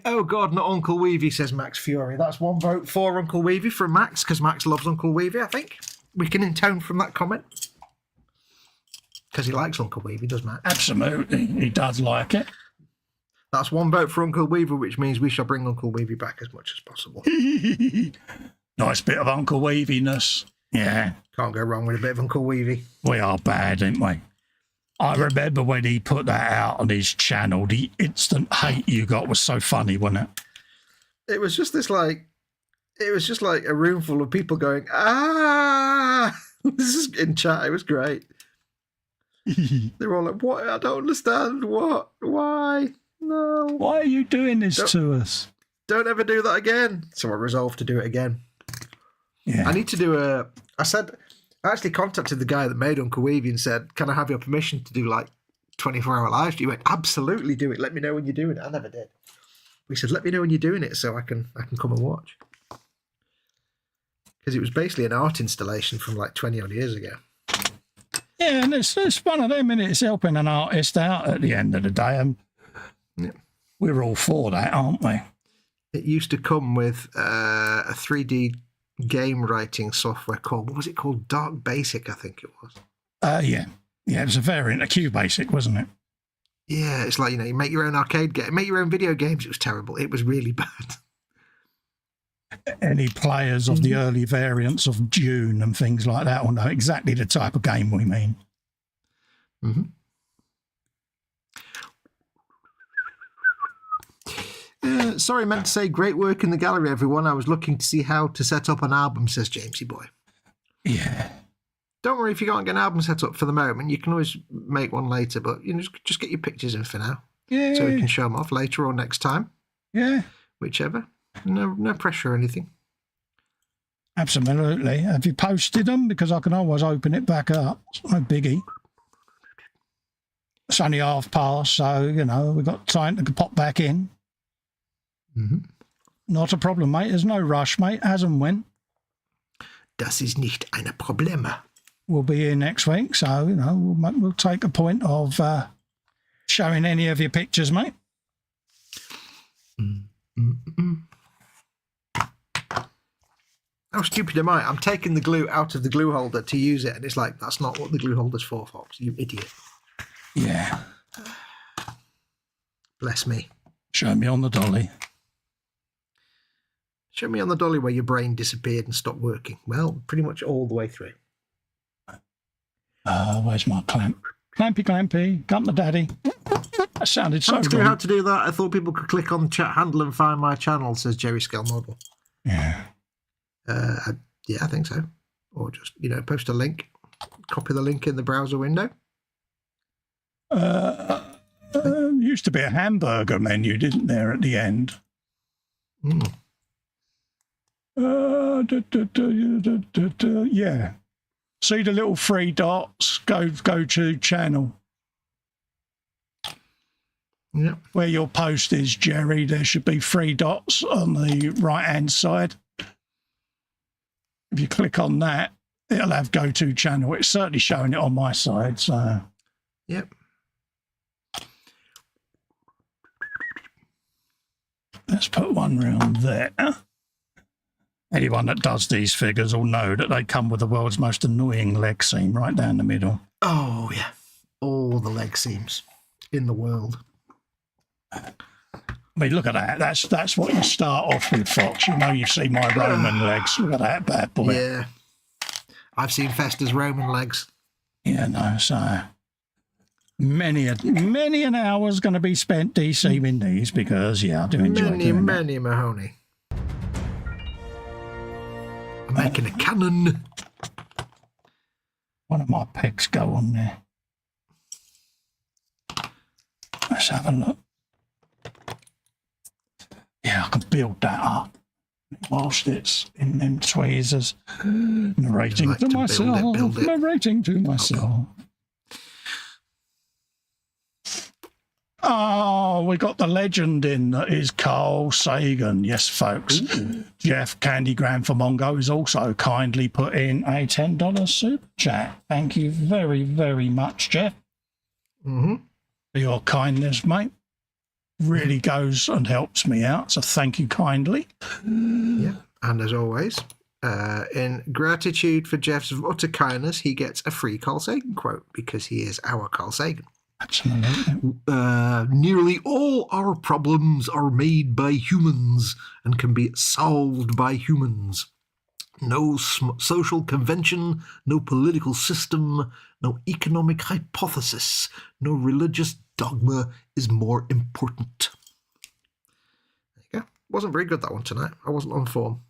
Oh, God, not Uncle Weevy, says Max Fury. That's one vote for Uncle Weevy from Max, because Max loves Uncle Weevy, I think. We can intone from that comment. Because he likes Uncle Weevy, does Max? Absolutely, he does like it. That's one vote for Uncle Weevy, which means we shall bring Uncle Weevy back as much as possible. Nice bit of Uncle Weeviness. Yeah. Can't go wrong with a bit of Uncle Weevy. We are bad, ain't we? I remember when he put that out on his channel, the instant hate you got was so funny, wasn't it? It was just a room full of people going, ah! This is in chat. It was great. They were all like, what? I don't understand. What? Why? No. Why are you doing this to us? Don't ever do that again. So I resolved to do it again. Yeah. I need to do I actually contacted the guy that made Uncle Weevy and said, can I have your permission to do like 24-hour lives? He went, absolutely, do it. Let me know when you're doing it. I never did. We said, let me know when you're doing it so I can come and watch. Because it was basically an art installation from like 20 odd years ago. Yeah, and it's one of them, and it's helping an artist out at the end of the day. And we're all for that, aren't we? It used to come with a 3D game writing software called, what was it called? Dark Basic, I think it was. Yeah, it was a variant of QBasic, wasn't it? Yeah, it's like, you make your own arcade game, make your own video games. It was terrible. It was really bad. Any players of the early variants of Dune and things like that will know exactly the type of game we mean. Mm-hmm. Sorry, meant to say great work in the gallery, everyone. I was looking to see how to set up an album, says Jamesy Boy. Yeah. Don't worry if you can't get an album set up for the moment. You can always make one later, but just get your pictures in for now. Yeah. So we can show them off later or next time. Yeah. Whichever. No pressure or anything. Absolutely. Have you posted them? Because I can always open it back up. It's no biggie. It's only half past, so, we've got time to pop back in. Not a problem, mate. There's no rush, mate. As and when. Das ist nicht ein Problem. We'll be here next week, so, you know, we'll take a point of showing any of your pictures, mate. How stupid am I? I'm taking the glue out of the glue holder to use it, and it's like, that's not what the glue holder's for, Fox. You idiot. Yeah. Bless me. Show me on the dolly. Show me on the dolly where your brain disappeared and stopped working. Well, pretty much all the way through. Where's my clamp? Clampy, clampy. Come the daddy. That sounded so good. How to do that? I thought people could click on the chat handle and find my channel, says Jerry Scale Model. Yeah. Yeah, I think so. Or just, you know, post a link. Copy the link in the browser window. Used to be a hamburger menu, didn't there, at the end? Yeah. See the little three dots? Go to channel. Yeah. Where your post is, Jerry, there should be three dots on the right-hand side. If you click on that, it'll have go to channel. It's certainly showing it on my side, so. Yep. Let's put one round there. Anyone that does these figures will know that they come with the world's most annoying leg seam right down the middle. Oh, yeah. All the leg seams in the world. I mean, look at that. That's what you start off with, Fox. You know, you see my Roman legs. Look at that bad boy. Yeah. I've seen Festa's Roman legs. Yeah, no, so many an hour's going to be spent de-seaming these because, yeah, I do enjoy doing Many Mahoney. I'm making a cannon. One of my pegs go on there. Let's have a look. Yeah, I can build that up whilst it's in them tweezers. Narrating to myself. Narrating to myself. Oh, we got the legend in that is Carl Sagan. Yes, folks. Ooh. Jeff Candygram for Mongo has also kindly put in a $10 super chat. Thank you very, very much, Jeff. For your kindness, mate. Really goes and helps me out, so thank you kindly. Yeah, and as always, in gratitude for Jeff's utter kindness, he gets a free Carl Sagan quote because he is our Carl Sagan. Absolutely. Nearly all our problems are made by humans and can be solved by humans. No social convention, no political system, no economic hypothesis, no religious dogma is more important. There you go. Wasn't very good, that one, tonight. I wasn't on form.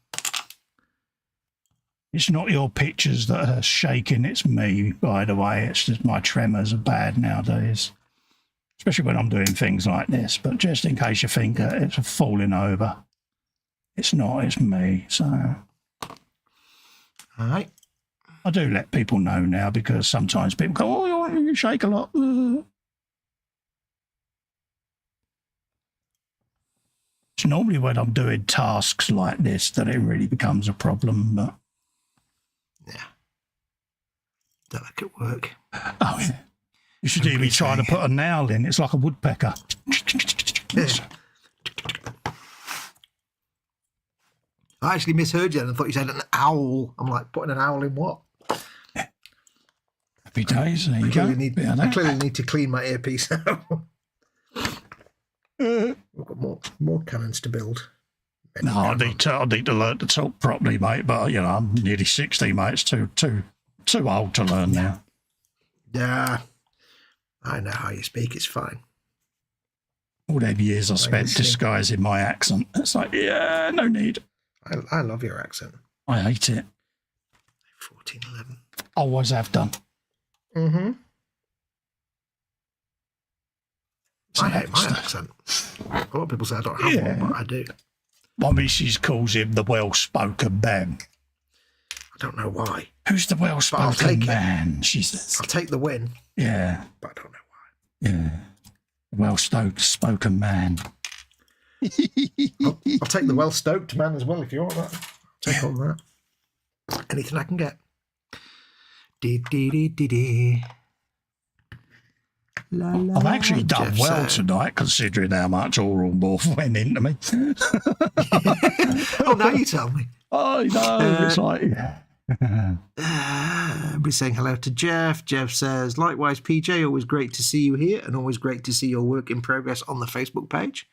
It's not your pictures that are shaking, it's me, by the way. It's just my tremors are bad nowadays. Especially when I'm doing things like this. But just in case you think it's falling over. It's not, it's me. So all right. I do let people know now because sometimes people go, oh, you shake a lot. It's normally when I'm doing tasks like this that it really becomes a problem, but yeah. Delicate work. Oh, yeah. You should hear me trying to put a nail in. It's like a woodpecker. Yeah. I actually misheard you and I thought you said an owl. I'm like, putting an owl in what? Happy days. There you go. I clearly need to clean my earpiece out. We've got more cannons to build. No, I need to learn to talk properly, mate. But you know, I'm nearly 60, mate. It's too old to learn now. Yeah, I know how you speak. It's fine. All them years I spent disguising my accent. It's like, yeah, no need. I love your accent. I hate it. 1411. Always have done. I hate my accent. A lot of people say I don't have one, but I do. My missus calls him the well-spoken man. I don't know why. Who's the well-spoken man? She says. I'll take the win. Yeah. But I don't know why. Yeah. Well-spoken man. I'll take the well-stoked man as well if you want that. Take all that. Anything I can get. Dee. La, la, I've actually done Jeff well said. tonight, considering how much oral morph went into me. Oh, now you tell me. I know. It's like, Everybody's saying hello to Jeff. Jeff says, likewise, PJ, always great to see you here and always great to see your work in progress on the Facebook page.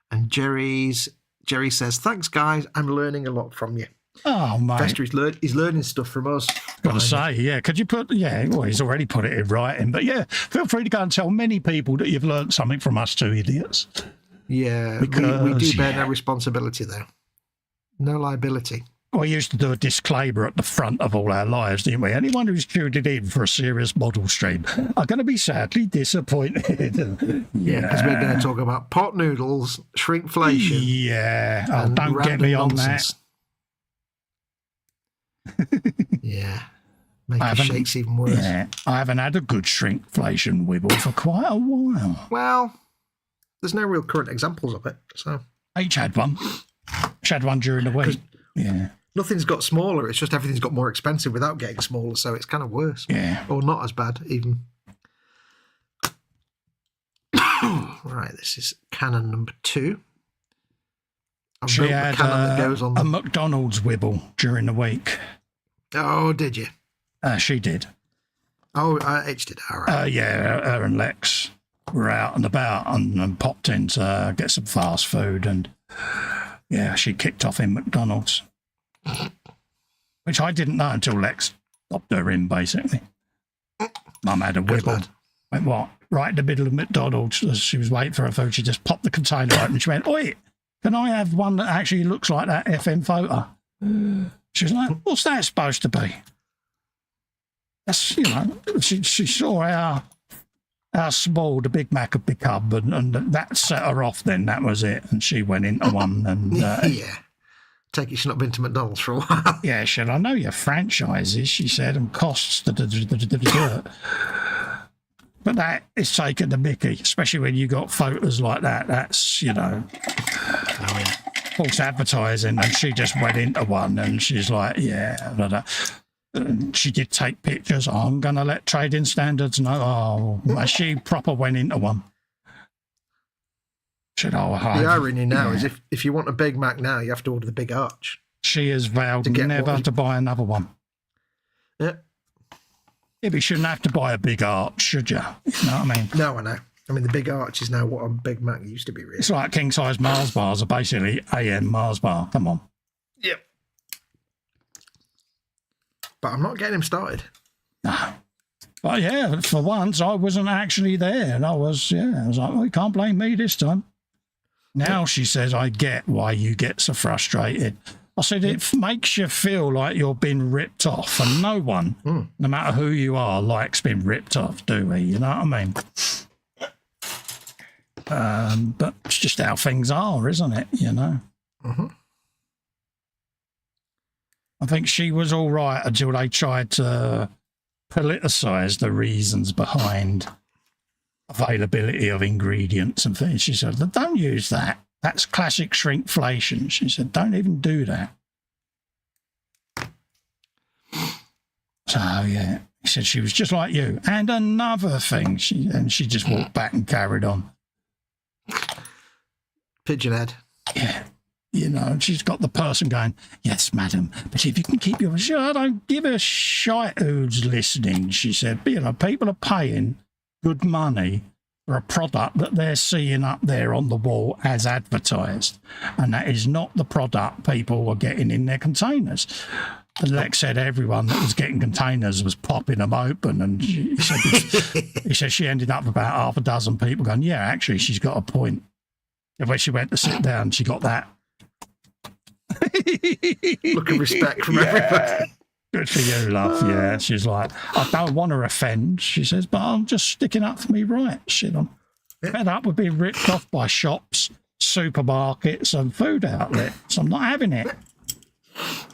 And Jerry says, thanks, guys. I'm learning a lot from you. oh, mate. Festa, he's learning stuff from us. Got to say, yeah. Could you put, well, he's already put it in writing, but yeah, feel free to go and tell many people that you've learnt something from us two idiots. Yeah, Because, we do bear no responsibility, though. No liability. We used to do a disclaimer at the front of all our lives, didn't we? Anyone who's tuned in for a serious model stream are going to be sadly disappointed. Yeah, because we're going to talk about pot noodles, shrinkflation. Yeah. Oh, and don't get me on nonsense. Yeah. Make I the haven't- shakes even worse. Yeah, I haven't had a good shrinkflation wibble for quite a while. Well, there's no real current examples of it, so H had one. She had one during the week. Yeah, nothing's got smaller. It's just everything's got more expensive without getting smaller, so it's kind of worse. yeah. Or not as bad, even. Right, this is Canon number 2. I've She built the had Canon that goes on. a McDonald's wibble during the week. Oh, did you? She did. Oh, H did. All right. Yeah, her and Lex were out and about and popped in to get some fast food, and yeah, she kicked off in McDonald's, which I didn't know until Lex popped her in, basically. Mum had a Good wibble. lad. Went what? Right in the middle of McDonald's as she was waiting for her food. She just popped the container open and she went, "Oi, can I have one that actually looks like that FM photo?" She was like, "What's that supposed to be?" That's, she saw how small the Big Mac had become, and that set her off then. That was it. And she went into one. And Yeah. Take it she's not been to McDonald's for a while. yeah, she said, "I know your franchises," she said, "and costs. But that is taking the mickey, especially when you got photos like that. That's, false advertising." And she just went into one and she's like, yeah, blah, blah. And she did take pictures. I'm going to let trading standards know. Oh, she proper went into one. She said, "Oh, hi." The irony now is if you want a Big Mac now, you have to order the Big Arch. She has vowed To get never what- to buy another one. Yeah. Yeah, but you shouldn't have to buy a big arch, should you? You know what I mean? No, I know. I mean, the Big Arch is now what a Big Mac used to be, really. It's like king size Mars bars are basically AM Mars bar. Come on. Yep. But I'm not getting him started. No. But yeah, for once, I wasn't actually there. And I was like, well, you can't blame me this time. Now she says, "I get why you get so frustrated." I said, "It makes you feel like you're being ripped off, and no one, no matter who you are, likes being ripped off, do we? You know what I mean?" But it's just how things are, isn't it? Mm-hmm. I think she was all right until they tried to politicise the reasons behind availability of ingredients and things. She said, "Don't use that. That's classic shrinkflation." She said, "Don't even do that." So, yeah, he said she was just like you. And another thing, she just walked back and carried on. Pigeon head. Yeah. And she's got the person going, "Yes, madam, but if you can keep your..." I don't give a shite who's listening, she said. But, people are paying good money for a product that they're seeing up there on the wall as advertised. And that is not the product people are getting in their containers. And Lex said everyone that was getting containers was popping them open. And he said she ended up with about half a dozen people going, "Yeah, actually, she's got a point." And when she went to sit down, she got that. Look of respect from everybody. Good for you, love. Yeah. She's like, "I don't want to offend," she says, "but I'm just sticking up for me right." Shit, I'm fed up with being ripped off by shops, supermarkets and food outlets. I'm not having it.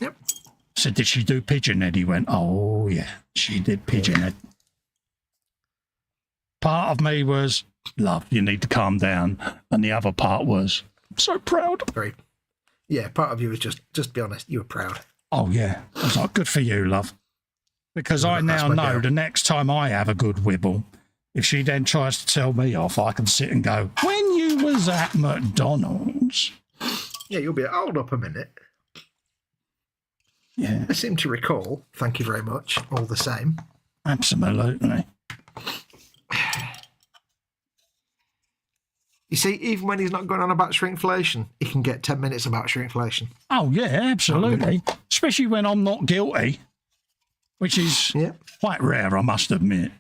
Yep. I said, "Did she do pigeon head?" He went, "Oh, yeah, she did pigeon head." Part of me was, "Love, you need to calm down." And the other part was, So proud. Very. Yeah, part of you was just be honest. You were proud. Oh, yeah. I was like, good for you, love. Because I That's now my know girl. the next time I have a good wibble, if she then tries to tell me off, I can sit and go, when you was at McDonald's. Yeah, you'll be. Hold up a minute. Yeah, I seem to recall. Thank you very much. All the same. absolutely. You see, even when he's not going on about shrinkflation, he can get 10 minutes about shrinkflation. Oh, yeah, absolutely. Especially when I'm not guilty, which is Yeah. quite rare, I must admit.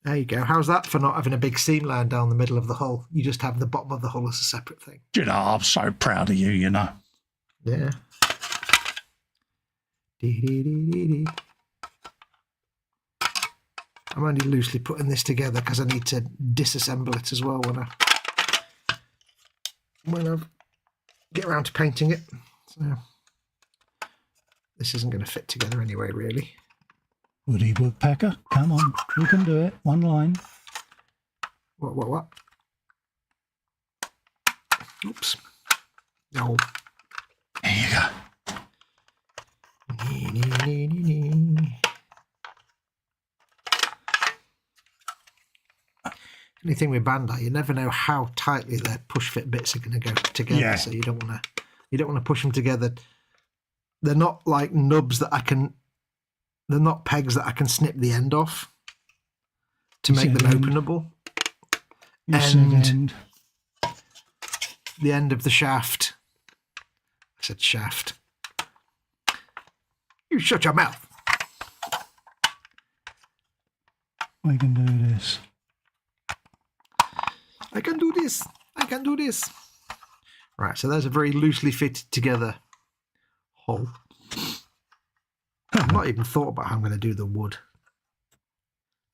There you go. How's that for not having a big seam line down the middle of the hull? You just have the bottom of the hull as a separate thing. You know, I'm so proud of you, you know. Yeah. Dee-dee-dee-dee-dee. I'm only loosely putting this together because I need to disassemble it as well when I get around to painting it. So this isn't going to fit together anyway, really. Woody Woodpecker, come on, you can do it. One line. What? Oops. No. There you go. Only thing with Bandai, you never know how tightly their push fit bits are going to go together. Yeah. So you don't want to push them together. They're not like nubs that I can. They're not pegs that I can snip the end off to make them openable. And the end of the shaft. I said shaft. You shut your mouth. We can do this. I can do this. I can do this. Right, so there's a very loosely fitted together hull. I've not even thought about how I'm going to do the wood.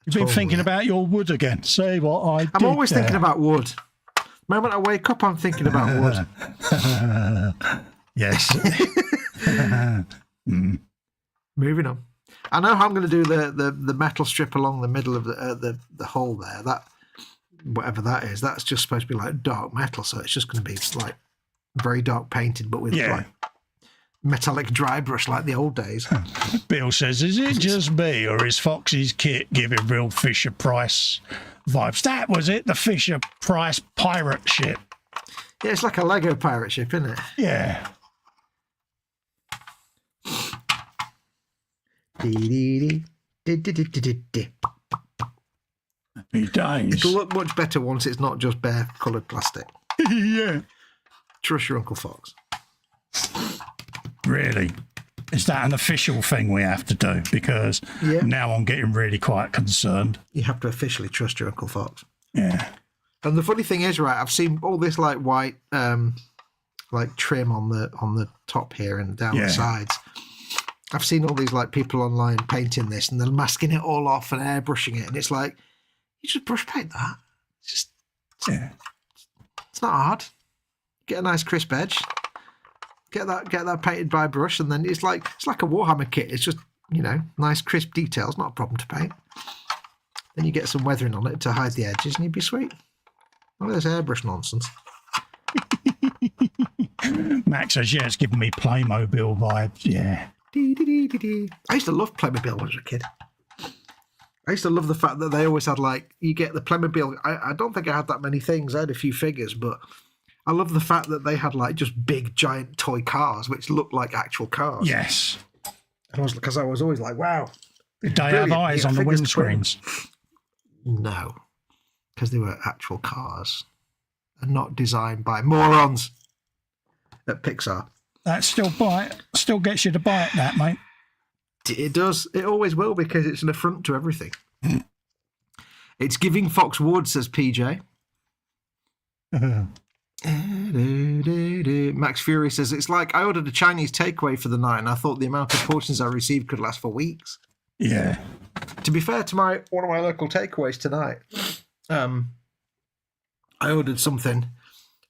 You've been thinking about your wood again. See what I did. I'm always there. thinking about wood. The moment I wake up, I'm thinking about wood. Yes. Moving on. I know how I'm going to do the metal strip along the middle of the hole there. That whatever that is, that's just supposed to be like dark metal, so it's just going to be like very dark painted, but with like metallic dry brush like the old days. Bill says, is it just me or is Foxy's kit giving real Fisher Price vibes? That was it, the Fisher Price pirate ship. Yeah, it's like a Lego pirate ship, isn't it? Yeah. Happy days. It'll look much better once it's not just bare coloured plastic. Yeah. Trust your Uncle Fox. Really? Is that an official thing we have to do? Because now I'm getting really quite concerned. You have to officially trust your Uncle Fox. Yeah. And the funny thing is, right, I've seen all this like white like trim on the top here and down the sides. I've seen all these like people online painting this and they're masking it all off and airbrushing it, and it's like, you just brush paint that. It's just it's not hard. Get a nice crisp edge. Get that painted by brush, and then it's like a Warhammer kit. It's just, you know, nice crisp details, not a problem to paint. Then you get some weathering on it to hide the edges, and you'd be sweet. None of this airbrush nonsense. Max says, yeah, it's giving me Playmobil vibes. Yeah. I used to love Playmobil when I was a kid. I used to love the fact that they always had, like, you get the Playmobil. I don't think I had that many things. I had a few figures, but I love the fact that they had, like, just big, giant toy cars, which looked like actual cars. Yes. Because I was always like, wow. Did they have eyes on the windscreens? No, because they were actual cars and not designed by morons at Pixar. That still gets you to buy it, that, mate. It does. It always will, because it's an affront to everything. It's giving Fox wood, says PJ. Max Fury says, it's like I ordered a Chinese takeaway for the night and I thought the amount of portions I received could last for weeks. Yeah. To be fair to one of my local takeaways tonight, I ordered something,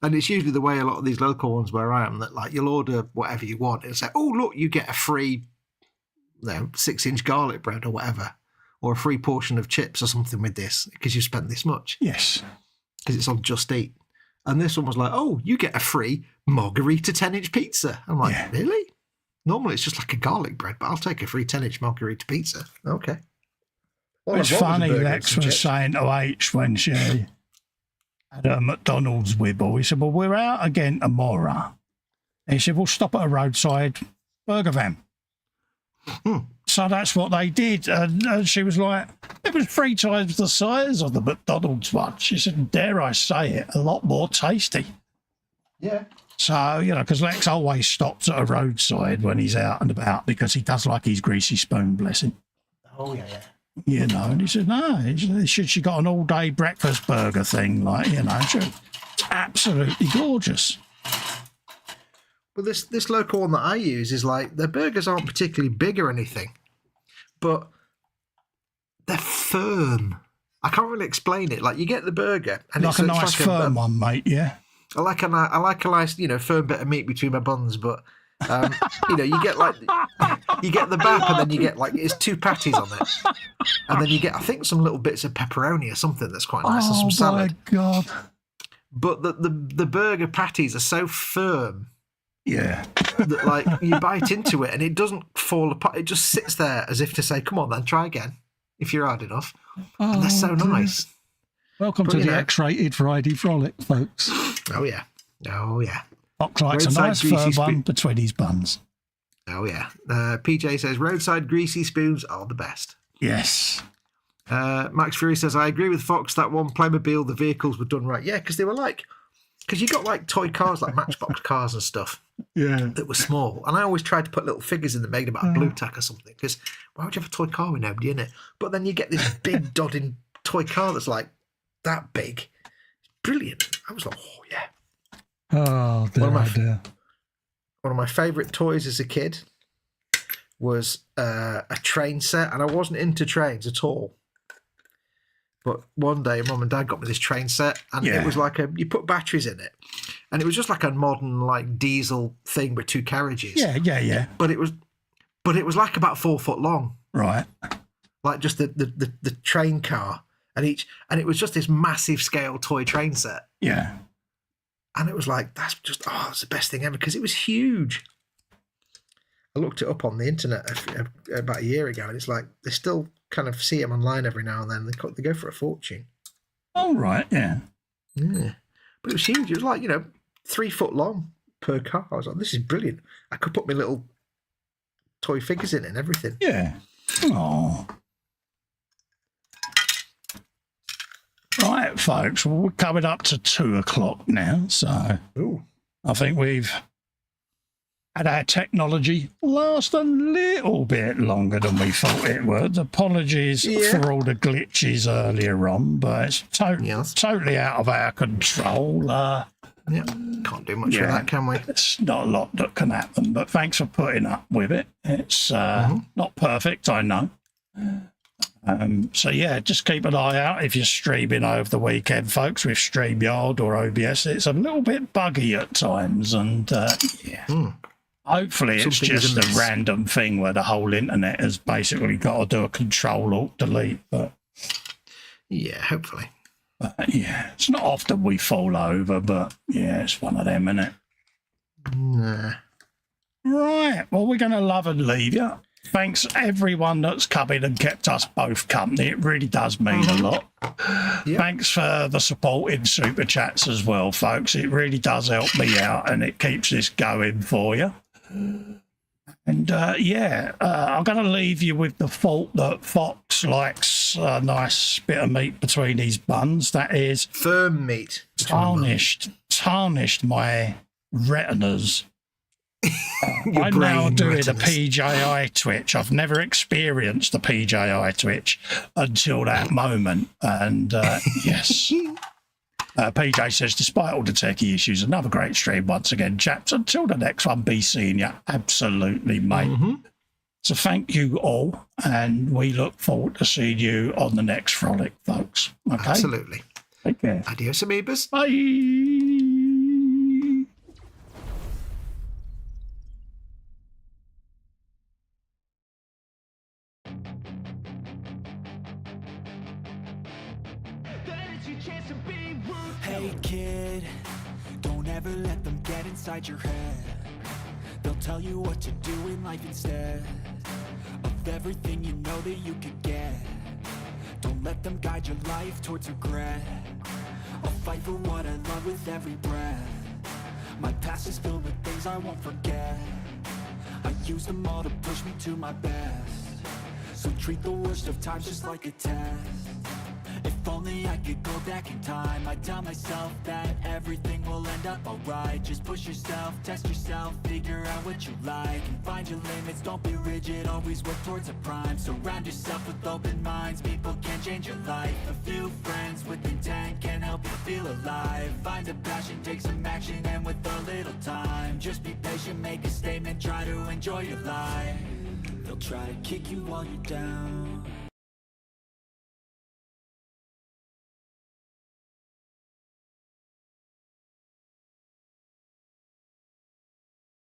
and it's usually the way a lot of these local ones where I am, that like you'll order whatever you want and say, oh look, you get a free 6-inch garlic bread or whatever, or a free portion of chips or something with this because you spent this much. Yes. Because it's on Just Eat. And this one was like, oh, you get a free margarita 10-inch pizza. I'm like, really? Normally it's just like a garlic bread, but I'll take a free 10-inch margarita pizza. Okay. It's funny, Lex was saying to H when she had a McDonald's wibble. He said, well, we're out again tomorrow. He said, we'll stop at a roadside burger van. So that's what they did. And she was like, it was 3 times the size of the McDonald's one. She said, dare I say it, a lot more tasty. Yeah. So, you know, because Lex always stops at a roadside when he's out and about because he does like his greasy spoon, bless him. Oh, yeah. You know, and he said, no, she got an all-day breakfast burger thing, like, you know, it's absolutely gorgeous. Well, this local one that I use is like, their burgers aren't particularly big or anything, but they're firm. I can't really explain it. Like, you get the burger, and like a nice firm one, mate, yeah? I like a nice, you know, firm bit of meat between my buns, but you know, you get the bap, and then you get like it's 2 patties on it, and then you get I think some little bits of pepperoni or something that's quite nice, and some salad. Oh my God! But the burger patties are so firm, yeah, that like you bite into it and it doesn't fall apart. It just sits there as if to say, "Come on, then try again if you're hard enough." And they're so nice. Welcome to the X-rated Friday Frolic, folks. Oh yeah. Fox likes a nice firm one between his buns. Oh, yeah. PJ says, roadside greasy spoons are the best. Yes. Max Fury says, I agree with Fox, that one Playmobil, the vehicles were done right. Yeah, because they were like, because you got like toy cars, like Matchbox cars and stuff. Yeah. That were small. And I always tried to put little figures in that made them out of blue tack or something, because why would you have a toy car with nobody in it? But then you get this big dodding toy car that's like that big. It's brilliant. I was like, oh, yeah. Oh, dear. One of my favourite toys as a kid was a train set, and I wasn't into trains at all. But one day, Mum and Dad got me this train set, and it was like you put batteries in it, and it was just like a modern like diesel thing with 2 carriages. Yeah. But it was like about 4 foot long, right? Like just the train car, and it was just this massive scale toy train set. Yeah. And it was like, that's the best thing ever, because it was huge. I looked it up on the internet about a year ago, and it's like, they still kind of see them online every now and then. They go for a fortune. Oh, right, yeah. Yeah. But it was huge. It was like, 3 foot long per car. I was like, this is brilliant. I could put my little toy figures in it and everything. Yeah. Oh. Right, folks, well, we're coming up to 2 o'clock now, so I think we've had our technology last a little bit longer than we thought it would. Apologies for all the glitches earlier on, but it's totally out of our control. Can't do much with that, can we? It's not a lot that can happen, but thanks for putting up with it. It's not perfect, I know. So just keep an eye out if you're streaming over the weekend, folks, with StreamYard or OBS. It's a little bit buggy at times, and hopefully it's just a random thing where the whole internet has basically got to do a Control-Alt-Delete. But hopefully. But it's not often we fall over, but it's one of them, isn't it? Nah. Right, well, we're going to love and leave you. Thanks everyone that's come in and kept us both company. It really does mean a lot. Thanks for the support in Super Chats as well, folks. It really does help me out, and it keeps this going for you. And I'm going to leave you with the thought that Fox likes a nice bit of meat between his buns. That is firm meat. Tarnished my retinas. I'm now doing a PJI twitch. I've never experienced the PJI twitch until that moment. And yes, PJ says, despite all the techie issues, another great stream once again, chaps. Until the next one, be seeing you. Absolutely, mate. So thank you all, and we look forward to seeing you on the next Frolic, folks. Okay? Absolutely. Take care. Adios, amoebas. Bye. Hey Hey kid, don't ever let them get inside your head. They'll tell you what to do in life instead of everything you know that you could get. Don't let them guide your life towards regret. I'll fight for what I love with every breath. My past is filled with things I won't forget. I use them all to push me to my best. So treat the worst of times just like a test. If only I could go back in time, I'd tell myself that everything will end up alright. Just push yourself, test yourself, figure out what you like, and find your limits, don't be rigid, always work towards a prime. Surround yourself with open minds, people can change your life. A few friends with intent can help you feel alive. Find a passion, take some action, and with a little time, just be patient, make a statement, try to enjoy your life. They'll try to kick you while you're down,